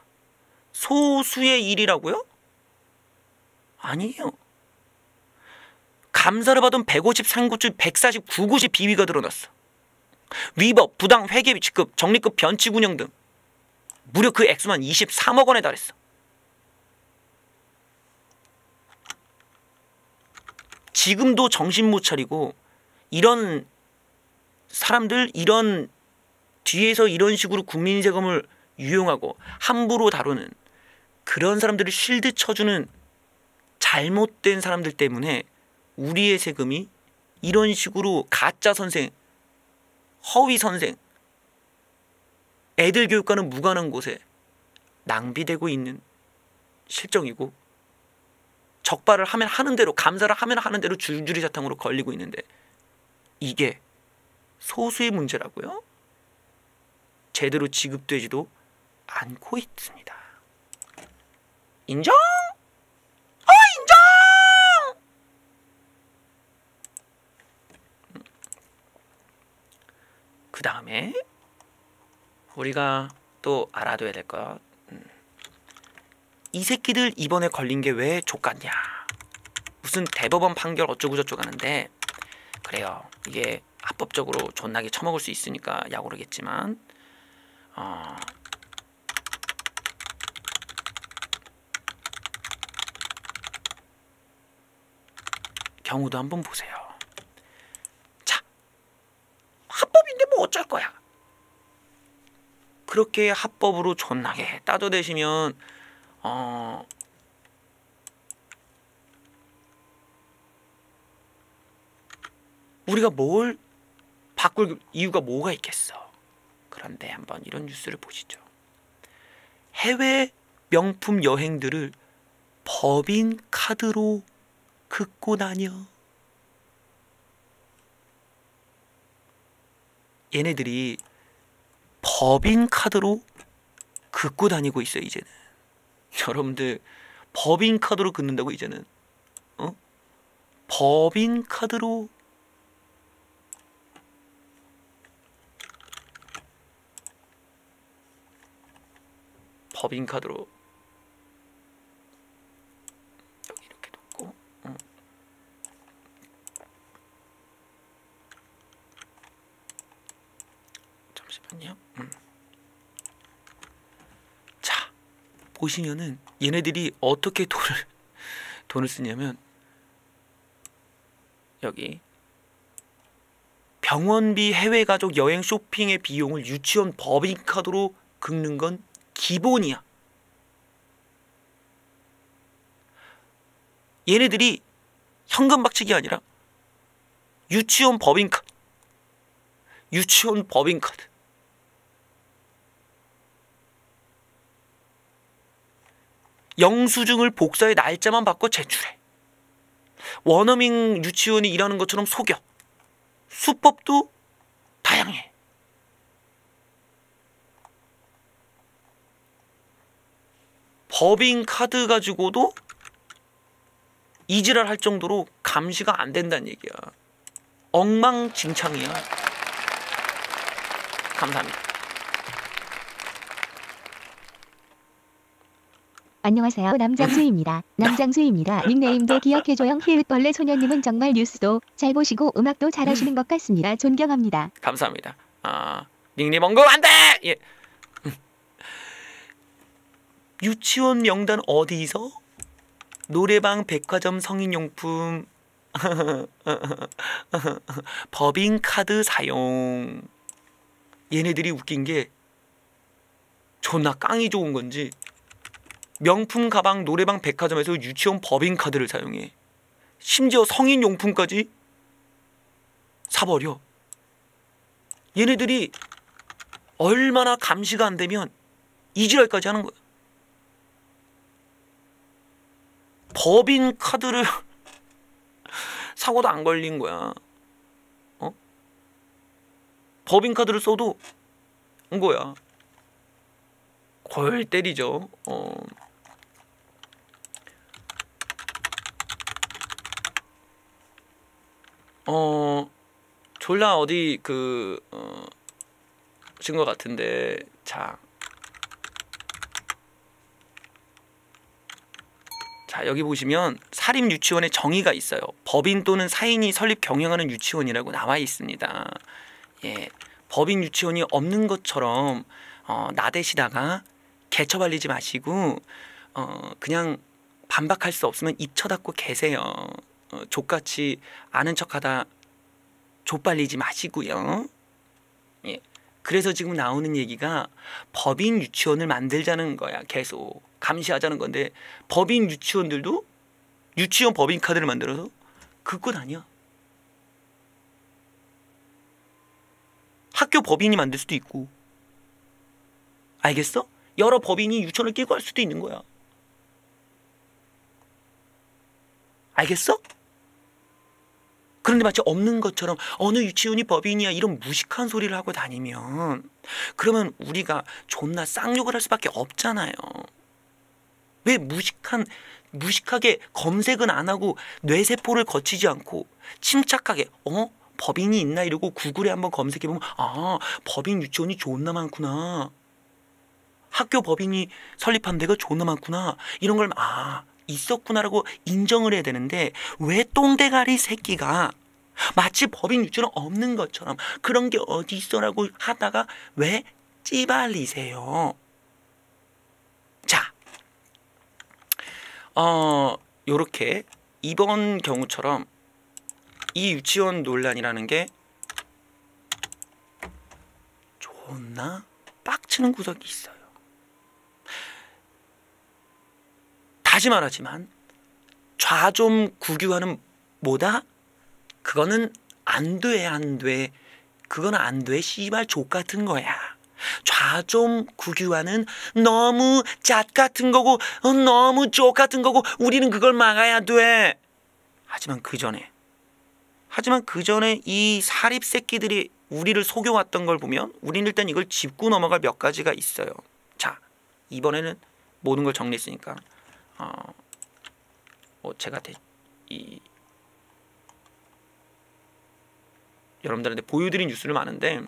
소수의 일이라고요? 아니에요. 감사를 받은 153곳 중 149곳이 비위가 드러났어. 위법, 부당, 회계비 지급, 적립금 변칙 운영 등 무려 그 액수만 23억 원에 달했어. 지금도 정신 못 차리고 이런 사람들, 이런 뒤에서 이런 식으로 국민 세금을 유용하고 함부로 다루는 그런 사람들을 실드 쳐주는 잘못된 사람들 때문에 우리의 세금이 이런 식으로 가짜 선생, 허위 선생, 애들 교육과는 무관한 곳에 낭비되고 있는 실정이고, 적발을 하면 하는 대로, 감사를 하면 하는 대로 줄줄이 사탕으로 걸리고 있는데 이게 소수의 문제라고요? 제대로 지급되지도 않고 있습니다. 인정? 인정! 그 다음에 우리가 또 알아둬야 될 것, 이 새끼들 이번에 걸린 게 왜 족같냐, 무슨 대법원 판결 어쩌고저쩌고 하는데, 그래요, 이게 합법적으로 존나게 처먹을 수 있으니까 약오르겠지만, 경우도 한번 보세요. 자, 합법인데 뭐 어쩔 거야. 그렇게 합법으로 존나게 따져대시면 우리가 뭘 바꿀 이유가 뭐가 있겠어. 그런데 한번 이런 뉴스를 보시죠. 해외 명품 여행들을 법인 카드로 긁고 다녀. 얘네들이 법인 카드로 긁고 다니고 있어요. 이제는 여러분들 법인 카드로 긁는다고 이제는 법인 카드로 여기 이렇게 놓고 잠시만요. 자, 보시면은 얘네들이 어떻게 돈을 쓰냐면 여기 병원비, 해외가족 여행 쇼핑의 비용을 유치원 법인카드로 긁는 건 기본이야. 얘네들이 현금 박치기 아니라 유치원 법인카드. 영수증을 복사해 날짜만 바꿔 제출해. 원어민 유치원이 일하는 것처럼 속여. 수법도 다양해. 법인 카드 가지고도 이지랄 할 정도로 감시가 안 된다는 얘기야. 엉망진창이야. 감사합니다. 안녕하세요. 남장수입니다. 닉네임도 기억해줘요. 히읗벌레 소녀님은 정말 뉴스도 잘 보시고 음악도 잘하시는 것 같습니다. 존경합니다. 감사합니다. 닉네임 언급 안 돼! 예. 유치원 명단 어디서? 노래방, 백화점, 성인용품, 법인카드 사용. 얘네들이 웃긴 게 존나 깡이 좋은 건지 명품 가방, 노래방, 백화점에서 유치원 법인카드를 사용해. 심지어 성인용품까지 사버려. 얘네들이 얼마나 감시가 안 되면 이지랄까지 하는 거야. 법인 카드를 사고도 안 걸린 거야. 법인 카드를 써도 온 거야. 골 때리죠. 졸라 어디 신 것 같은데. 자, 여기 보시면 사립 유치원의 정의가 있어요. 법인 또는 사인이 설립 경영하는 유치원이라고 나와 있습니다. 예, 법인 유치원이 없는 것처럼 나대시다가 개처발리지 마시고 그냥 반박할 수 없으면 입 쳐닫고 계세요. 족같이 아는 척하다 족발리지 마시고요. 예, 그래서 지금 나오는 얘기가 법인 유치원을 만들자는 거야. 계속 감시하자는 건데, 법인 유치원들도 유치원 법인 카드를 만들어서 긁고 다녀. 학교 법인이 만들 수도 있고. 알겠어? 여러 법인이 유치원을 끼고 할 수도 있는 거야. 알겠어? 그런데 마치 없는 것처럼 어느 유치원이 법인이야 이런 무식한 소리를 하고 다니면, 그러면 우리가 존나 쌍욕을 할 수밖에 없잖아요. 왜 무식하게 검색은 안 하고 뇌세포를 거치지 않고 침착하게 법인이 있나 이러고 구글에 한번 검색해보면 법인 유치원이 존나 많구나, 학교 법인이 설립한 데가 존나 많구나, 이런 걸 있었구나라고 인정을 해야 되는데, 왜 똥대가리 새끼가 마치 법인 유치원 없는 것처럼 그런 게 어디 있어라고 하다가 왜 찌발리세요? 자, 요렇게 이번 경우처럼 이 유치원 논란이라는 게 존나 빡치는 구석이 있어요. 다시 말하지만 좌좀 국유화는 뭐다? 그거는 안 돼, 안 돼. 그건 안 돼. 씨발 족 같은 거야. 좌좀 국유화는 너무 잣 같은 거고 너무 족 같은 거고 우리는 그걸 막아야 돼. 하지만 그 전에 이 사립 새끼들이 우리를 속여왔던 걸 보면 우리는 일단 이걸 짚고 넘어갈 몇 가지가 있어요. 자, 이번에는 모든 걸 정리했으니까 제가 여러분들한테 보여드린 뉴스는 많은데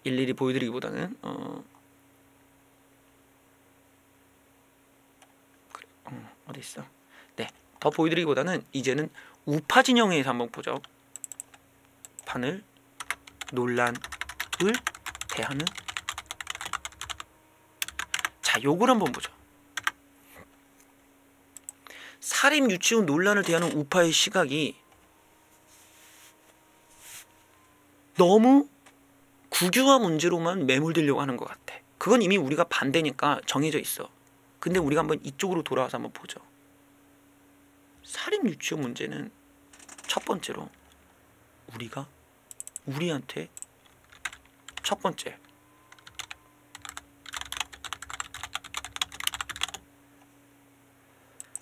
일일이 보여드리기보다는 어디 있어? 네, 더 보여드리기보다는 이제는 우파 진영에서 한번 보죠. 판을 논란을 대하는 자, 요걸 한번 보죠. 사립 유치원 논란을 대하는 우파의 시각이 너무 국유화 문제로만 매몰되려고 하는 것 같아. 그건 이미 우리가 반대니까 정해져 있어. 근데 우리가 한번 이쪽으로 돌아와서 한번 보죠. 사립 유치원 문제는 첫 번째로 우리한테 첫 번째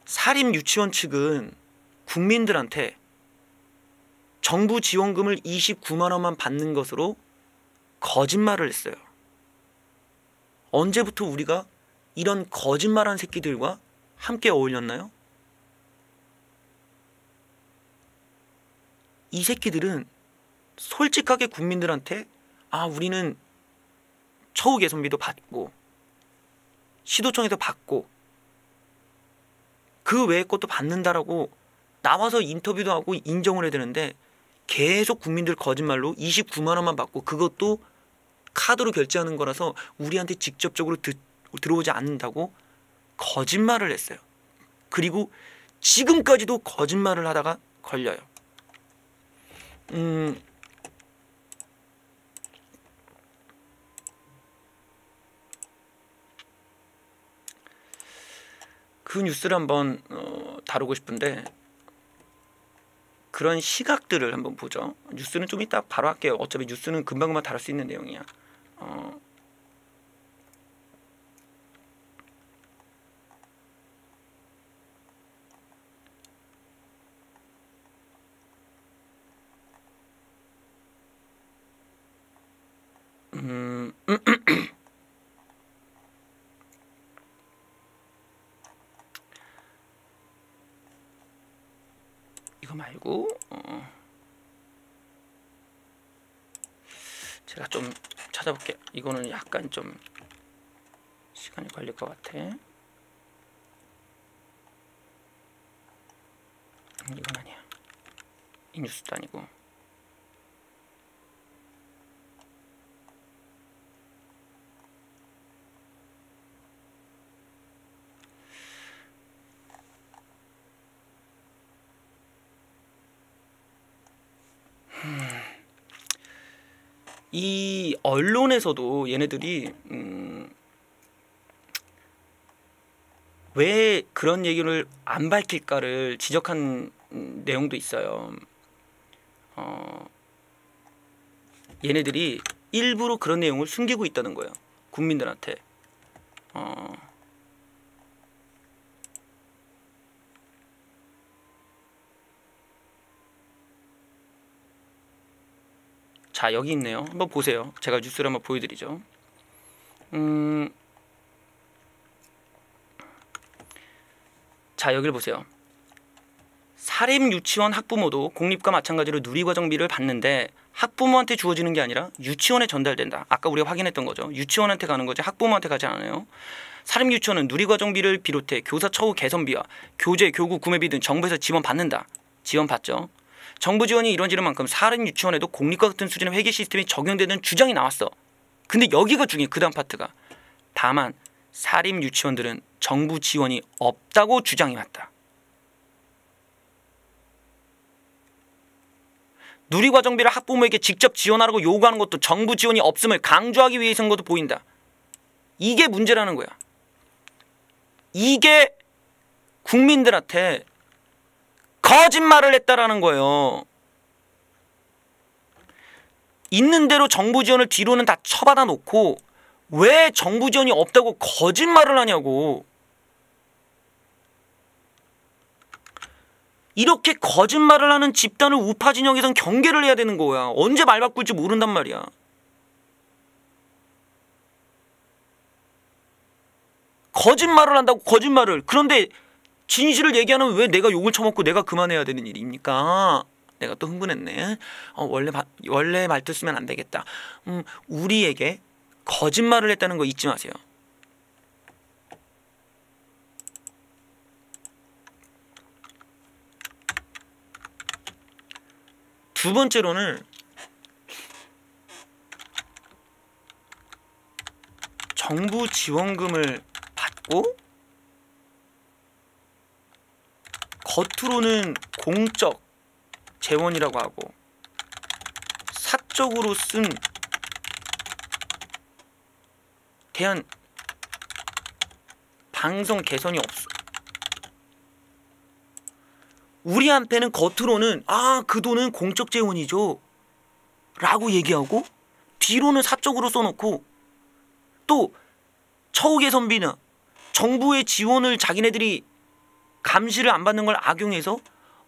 사립 유치원 측은 국민들한테 정부 지원금을 29만 원만 받는 것으로 거짓말을 했어요. 언제부터 우리가 이런 거짓말한 새끼들과 함께 어울렸나요? 이 새끼들은 솔직하게 국민들한테 우리는 처우 개선비도 받고 시도청에서 받고 그 외의 것도 받는다라고 나와서 인터뷰도 하고 인정을 해야 되는데 계속 국민들 거짓말로 29만 원만 받고 그것도 카드로 결제하는 거라서 우리한테 직접적으로 들어오지 않는다고 거짓말을 했어요. 그리고 지금까지도 거짓말을 하다가 걸려요. 그 뉴스를 한번 다루고 싶은데 그런 시각들을 한번 보죠. 뉴스는 좀 이따 바로 할게요. 어차피 뉴스는 금방금방 다룰 수 있는 내용이야. 이거 말고 제가 좀 찾아볼게요. 이거는 약간 좀 시간이 걸릴 것 같아. 이건 아니야. 이 뉴스도 아니고. 이 언론에서도 얘네들이 왜 그런 얘기를 안 밝힐까를 지적한 내용도 있어요. 얘네들이 일부러 그런 내용을 숨기고 있다는 거예요. 국민들한테. 자, 여기 있네요. 한번 보세요. 제가 뉴스를 한번 보여드리죠. 자, 여기를 보세요. 사립 유치원 학부모도 공립과 마찬가지로 누리과정비를 받는데 학부모한테 주어지는 게 아니라 유치원에 전달된다. 아까 우리가 확인했던 거죠. 유치원한테 가는 거지 학부모한테 가지 않아요. 사립 유치원은 누리과정비를 비롯해 교사 처우 개선비와 교재, 교구, 구매비 등 정부에서 지원받는다. 지원받죠. 정부 지원이 이루어지는 만큼 사립 유치원에도 공립과 같은 수준의 회계 시스템이 적용되는 주장이 나왔어. 근데 여기가 중요해. 그 다음 파트가. 다만 사립 유치원들은 정부 지원이 없다고 주장해 왔다. 누리과정비를 학부모에게 직접 지원하라고 요구하는 것도 정부 지원이 없음을 강조하기 위해서인 것도 보인다. 이게 문제라는 거야. 이게 국민들한테 거짓말을 했다라는 거예요. 있는 대로 정부 지원을 뒤로는 다 쳐받아 놓고 왜 정부 지원이 없다고 거짓말을 하냐고. 이렇게 거짓말을 하는 집단을 우파 진영에선 경계를 해야 되는 거야. 언제 말 바꿀지 모른단 말이야. 거짓말을 한다고, 거짓말을. 그런데 진실을 얘기하는 왜 내가 욕을 처먹고 내가 그만해야 되는 일입니까? 내가 또 흥분했네. 원래 말투 쓰면 안 되겠다. 우리에게 거짓말을 했다는 거 잊지 마세요. 두 번째로는 정부 지원금을 받고 겉으로는 공적 재원이라고 하고 사적으로 쓴 대한 방송 개선이 없어. 우리한테는 겉으로는 그 돈은 공적 재원이죠 라고 얘기하고 뒤로는 사적으로 써놓고 또 처우 개선비나 정부의 지원을 자기네들이 감시를 안 받는 걸 악용해서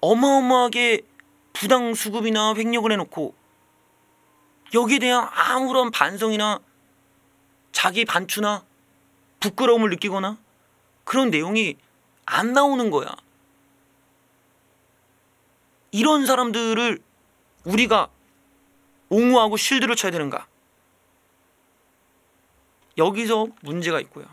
어마어마하게 부당 수급이나 횡령을 해놓고 여기에 대한 아무런 반성이나 자기 반추나 부끄러움을 느끼거나 그런 내용이 안 나오는 거야. 이런 사람들을 우리가 옹호하고 실드를 쳐야 되는가? 여기서 문제가 있고요.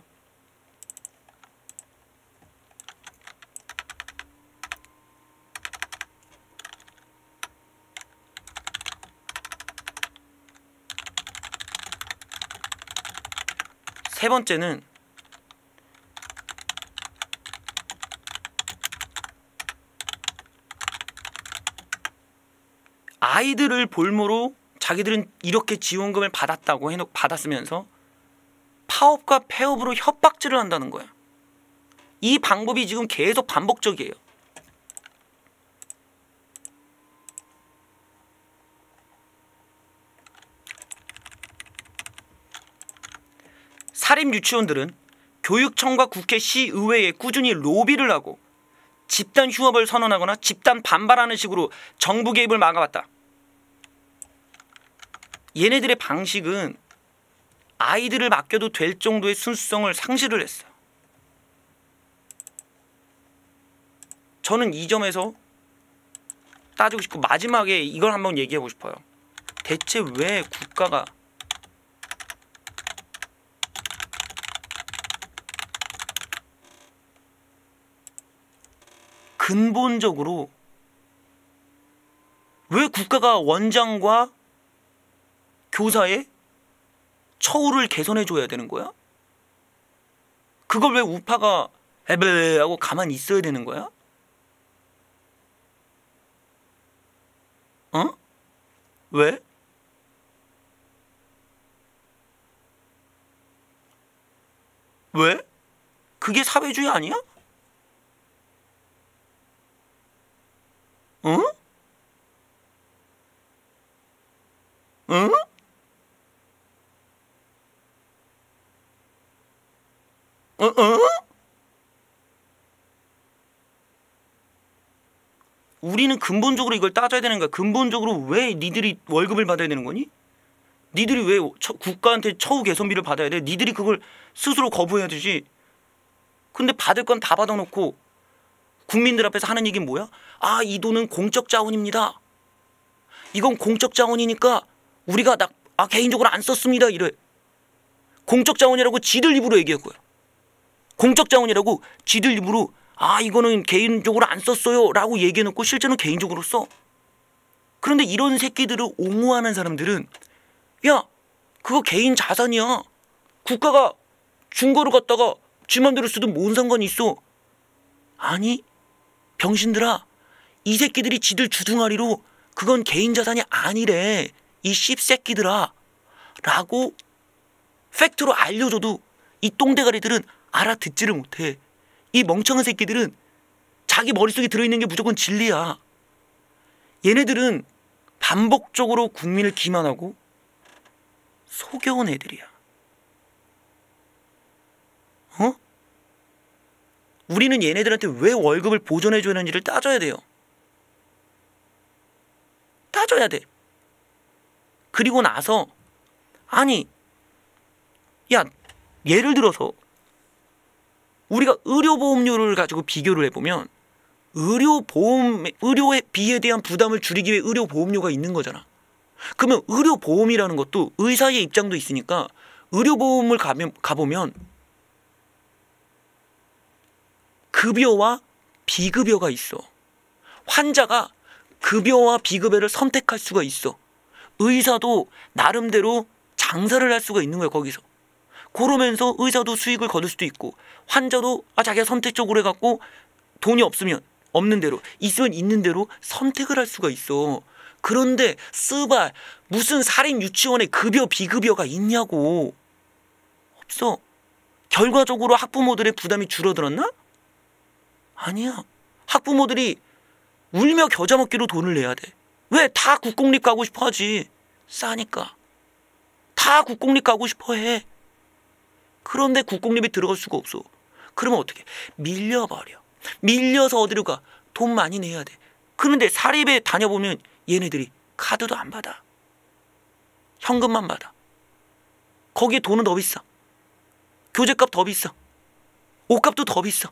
세 번째는 아이들을 볼모로 자기들은 이렇게 지원금을 받았다고 받았으면서 파업과 폐업으로 협박질을 한다는 거야. 이 방법이 지금 계속 반복적이에요. 사립 유치원들은 교육청과 국회, 시의회에 꾸준히 로비를 하고 집단 휴업을 선언하거나 집단 반발하는 식으로 정부 개입을 막아왔다. 얘네들의 방식은 아이들을 맡겨도 될 정도의 순수성을 상실을 했어. 저는 이 점에서 따지고 싶고 마지막에 이걸 한번 얘기하고 싶어요. 대체 왜 국가가 근본적으로 왜 국가가 원장과 교사의 처우를 개선해 줘야 되는 거야? 그걸 왜 우파가 에베 하고 가만히 있어야 되는 거야? 어? 왜? 왜? 그게 사회주의 아니야? 응? 응? 우리는 근본적으로 이걸 따져야 되는 거야. 근본적으로 왜 니들이 월급을 받아야 되는 거니? 니들이 왜 국가한테 처우 개선비를 받아야 돼? 니들이 그걸 스스로 거부해야 되지. 근데 받을 건 다 받아놓고 국민들 앞에서 하는 얘기는 뭐야? 이 돈은 공적 자원입니다. 이건 공적 자원이니까 우리가 개인적으로 안 썼습니다. 이래. 공적 자원이라고 지들 입으로 얘기할 거야. 공적 자원이라고 지들 입으로 이거는 개인적으로 안 썼어요 라고 얘기해놓고 실제는 개인적으로 써. 그런데 이런 새끼들을 옹호하는 사람들은 야 그거 개인 자산이야. 국가가 준 거를 갖다가 지 맘대로 쓰든 뭔 상관이 있어. 아니 병신들아, 이 새끼들이 지들 주둥아리로 그건 개인 자산이 아니래. 이 씹새끼들아. 라고 팩트로 알려줘도 이 똥대가리들은 알아듣지를 못해. 이 멍청한 새끼들은 자기 머릿속에 들어있는 게 무조건 진리야. 얘네들은 반복적으로 국민을 기만하고 속여온 애들이야. 어? 우리는 얘네들한테 왜 월급을 보존해줘야 하는지를 따져야 돼요. 따져야 돼. 그리고 나서 아니 야 예를 들어서 우리가 의료보험료를 가지고 비교를 해보면 의료에 비에 대한 부담을 줄이기 위해 의료보험료가 있는 거잖아. 그러면 의료보험이라는 것도 의사의 입장도 있으니까 의료보험을 가보면 급여와 비급여가 있어. 환자가 급여와 비급여를 선택할 수가 있어. 의사도 나름대로 장사를 할 수가 있는 거야, 거기서. 그러면서 의사도 수익을 거둘 수도 있고, 환자도 자기가 선택적으로 해갖고 돈이 없으면 없는 대로, 있으면 있는 대로 선택을 할 수가 있어. 그런데 스발 무슨 사립 유치원에 급여 비급여가 있냐고. 없어. 결과적으로 학부모들의 부담이 줄어들었나? 아니야. 학부모들이 울며 겨자 먹기로 돈을 내야 돼. 왜? 다 국공립 가고 싶어 하지. 싸니까. 다 국공립 가고 싶어 해. 그런데 국공립에 들어갈 수가 없어. 그러면 어떻게? 밀려버려. 밀려서 어디로 가? 돈 많이 내야 돼. 그런데 사립에 다녀보면 얘네들이 카드도 안 받아. 현금만 받아. 거기에 돈은 더 비싸. 교재값 더 비싸. 옷값도 더 비싸.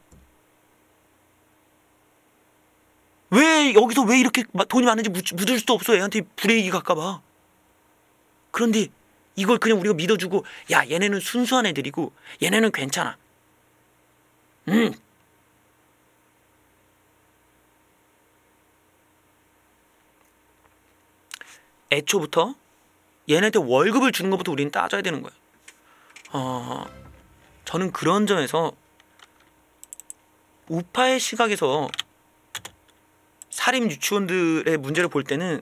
왜 여기서 왜 이렇게 돈이 많은지 묻을 수도 없어. 애한테 불이익이 갈까봐. 그런데 이걸 그냥 우리가 믿어주고 야 얘네는 순수한 애들이고 얘네는 괜찮아. 애초부터 얘네한테 월급을 주는 것부터 우리는 따져야 되는 거야. 저는 그런 점에서 우파의 시각에서 사립 유치원들의 문제를 볼 때는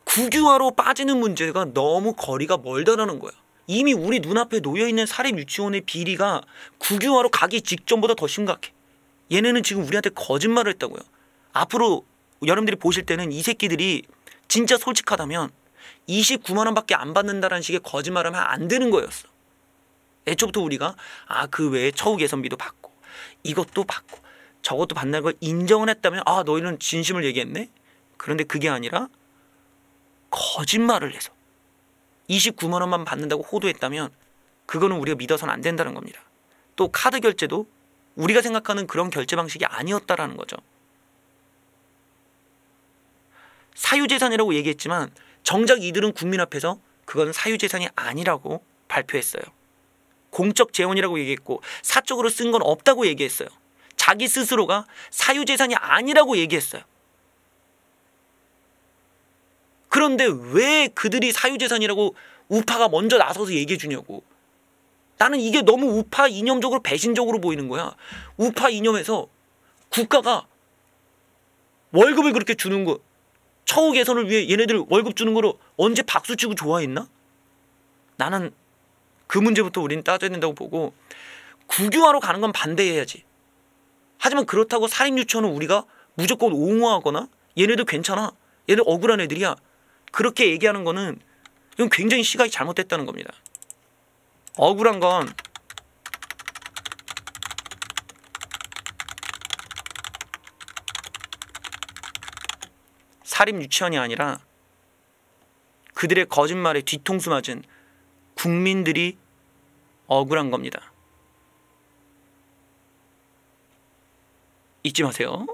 국유화로 빠지는 문제가 너무 거리가 멀다라는 거야. 이미 우리 눈앞에 놓여있는 사립 유치원의 비리가 국유화로 가기 직전보다 더 심각해. 얘네는 지금 우리한테 거짓말을 했다고요. 앞으로 여러분들이 보실 때는 이 새끼들이 진짜 솔직하다면 29만 원밖에 안 받는다라는 식의 거짓말을 하면 안 되는 거였어. 애초부터 우리가 그 외에 처우 개선비도 받고 이것도 받고 저것도 받는 걸 인정을 했다면 너희는 진심을 얘기했네? 그런데 그게 아니라 거짓말을 해서 29만 원만 받는다고 호도했다면 그거는 우리가 믿어서는 안 된다는 겁니다. 또 카드 결제도 우리가 생각하는 그런 결제 방식이 아니었다라는 거죠. 사유재산이라고 얘기했지만 정작 이들은 국민 앞에서 그건 사유재산이 아니라고 발표했어요. 공적 재원이라고 얘기했고 사적으로 쓴 건 없다고 얘기했어요. 자기 스스로가 사유재산이 아니라고 얘기했어요. 그런데 왜 그들이 사유재산이라고 우파가 먼저 나서서 얘기해 주냐고. 나는 이게 너무 우파 이념적으로 배신적으로 보이는 거야. 우파 이념에서 국가가 월급을 그렇게 주는 거, 처우 개선을 위해 얘네들 월급 주는 거로 언제 박수치고 좋아했나? 나는 그 문제부터 우리는 따져야 된다고 보고 국유화로 가는 건 반대해야지. 하지만 그렇다고 사립유치원은 우리가 무조건 옹호하거나 얘네들 괜찮아, 얘네들 억울한 애들이야, 그렇게 얘기하는 거는 이건 굉장히 시각이 잘못됐다는 겁니다. 억울한 건 사립유치원이 아니라 그들의 거짓말에 뒤통수 맞은 국민들이 억울한 겁니다. 잊지 마세요.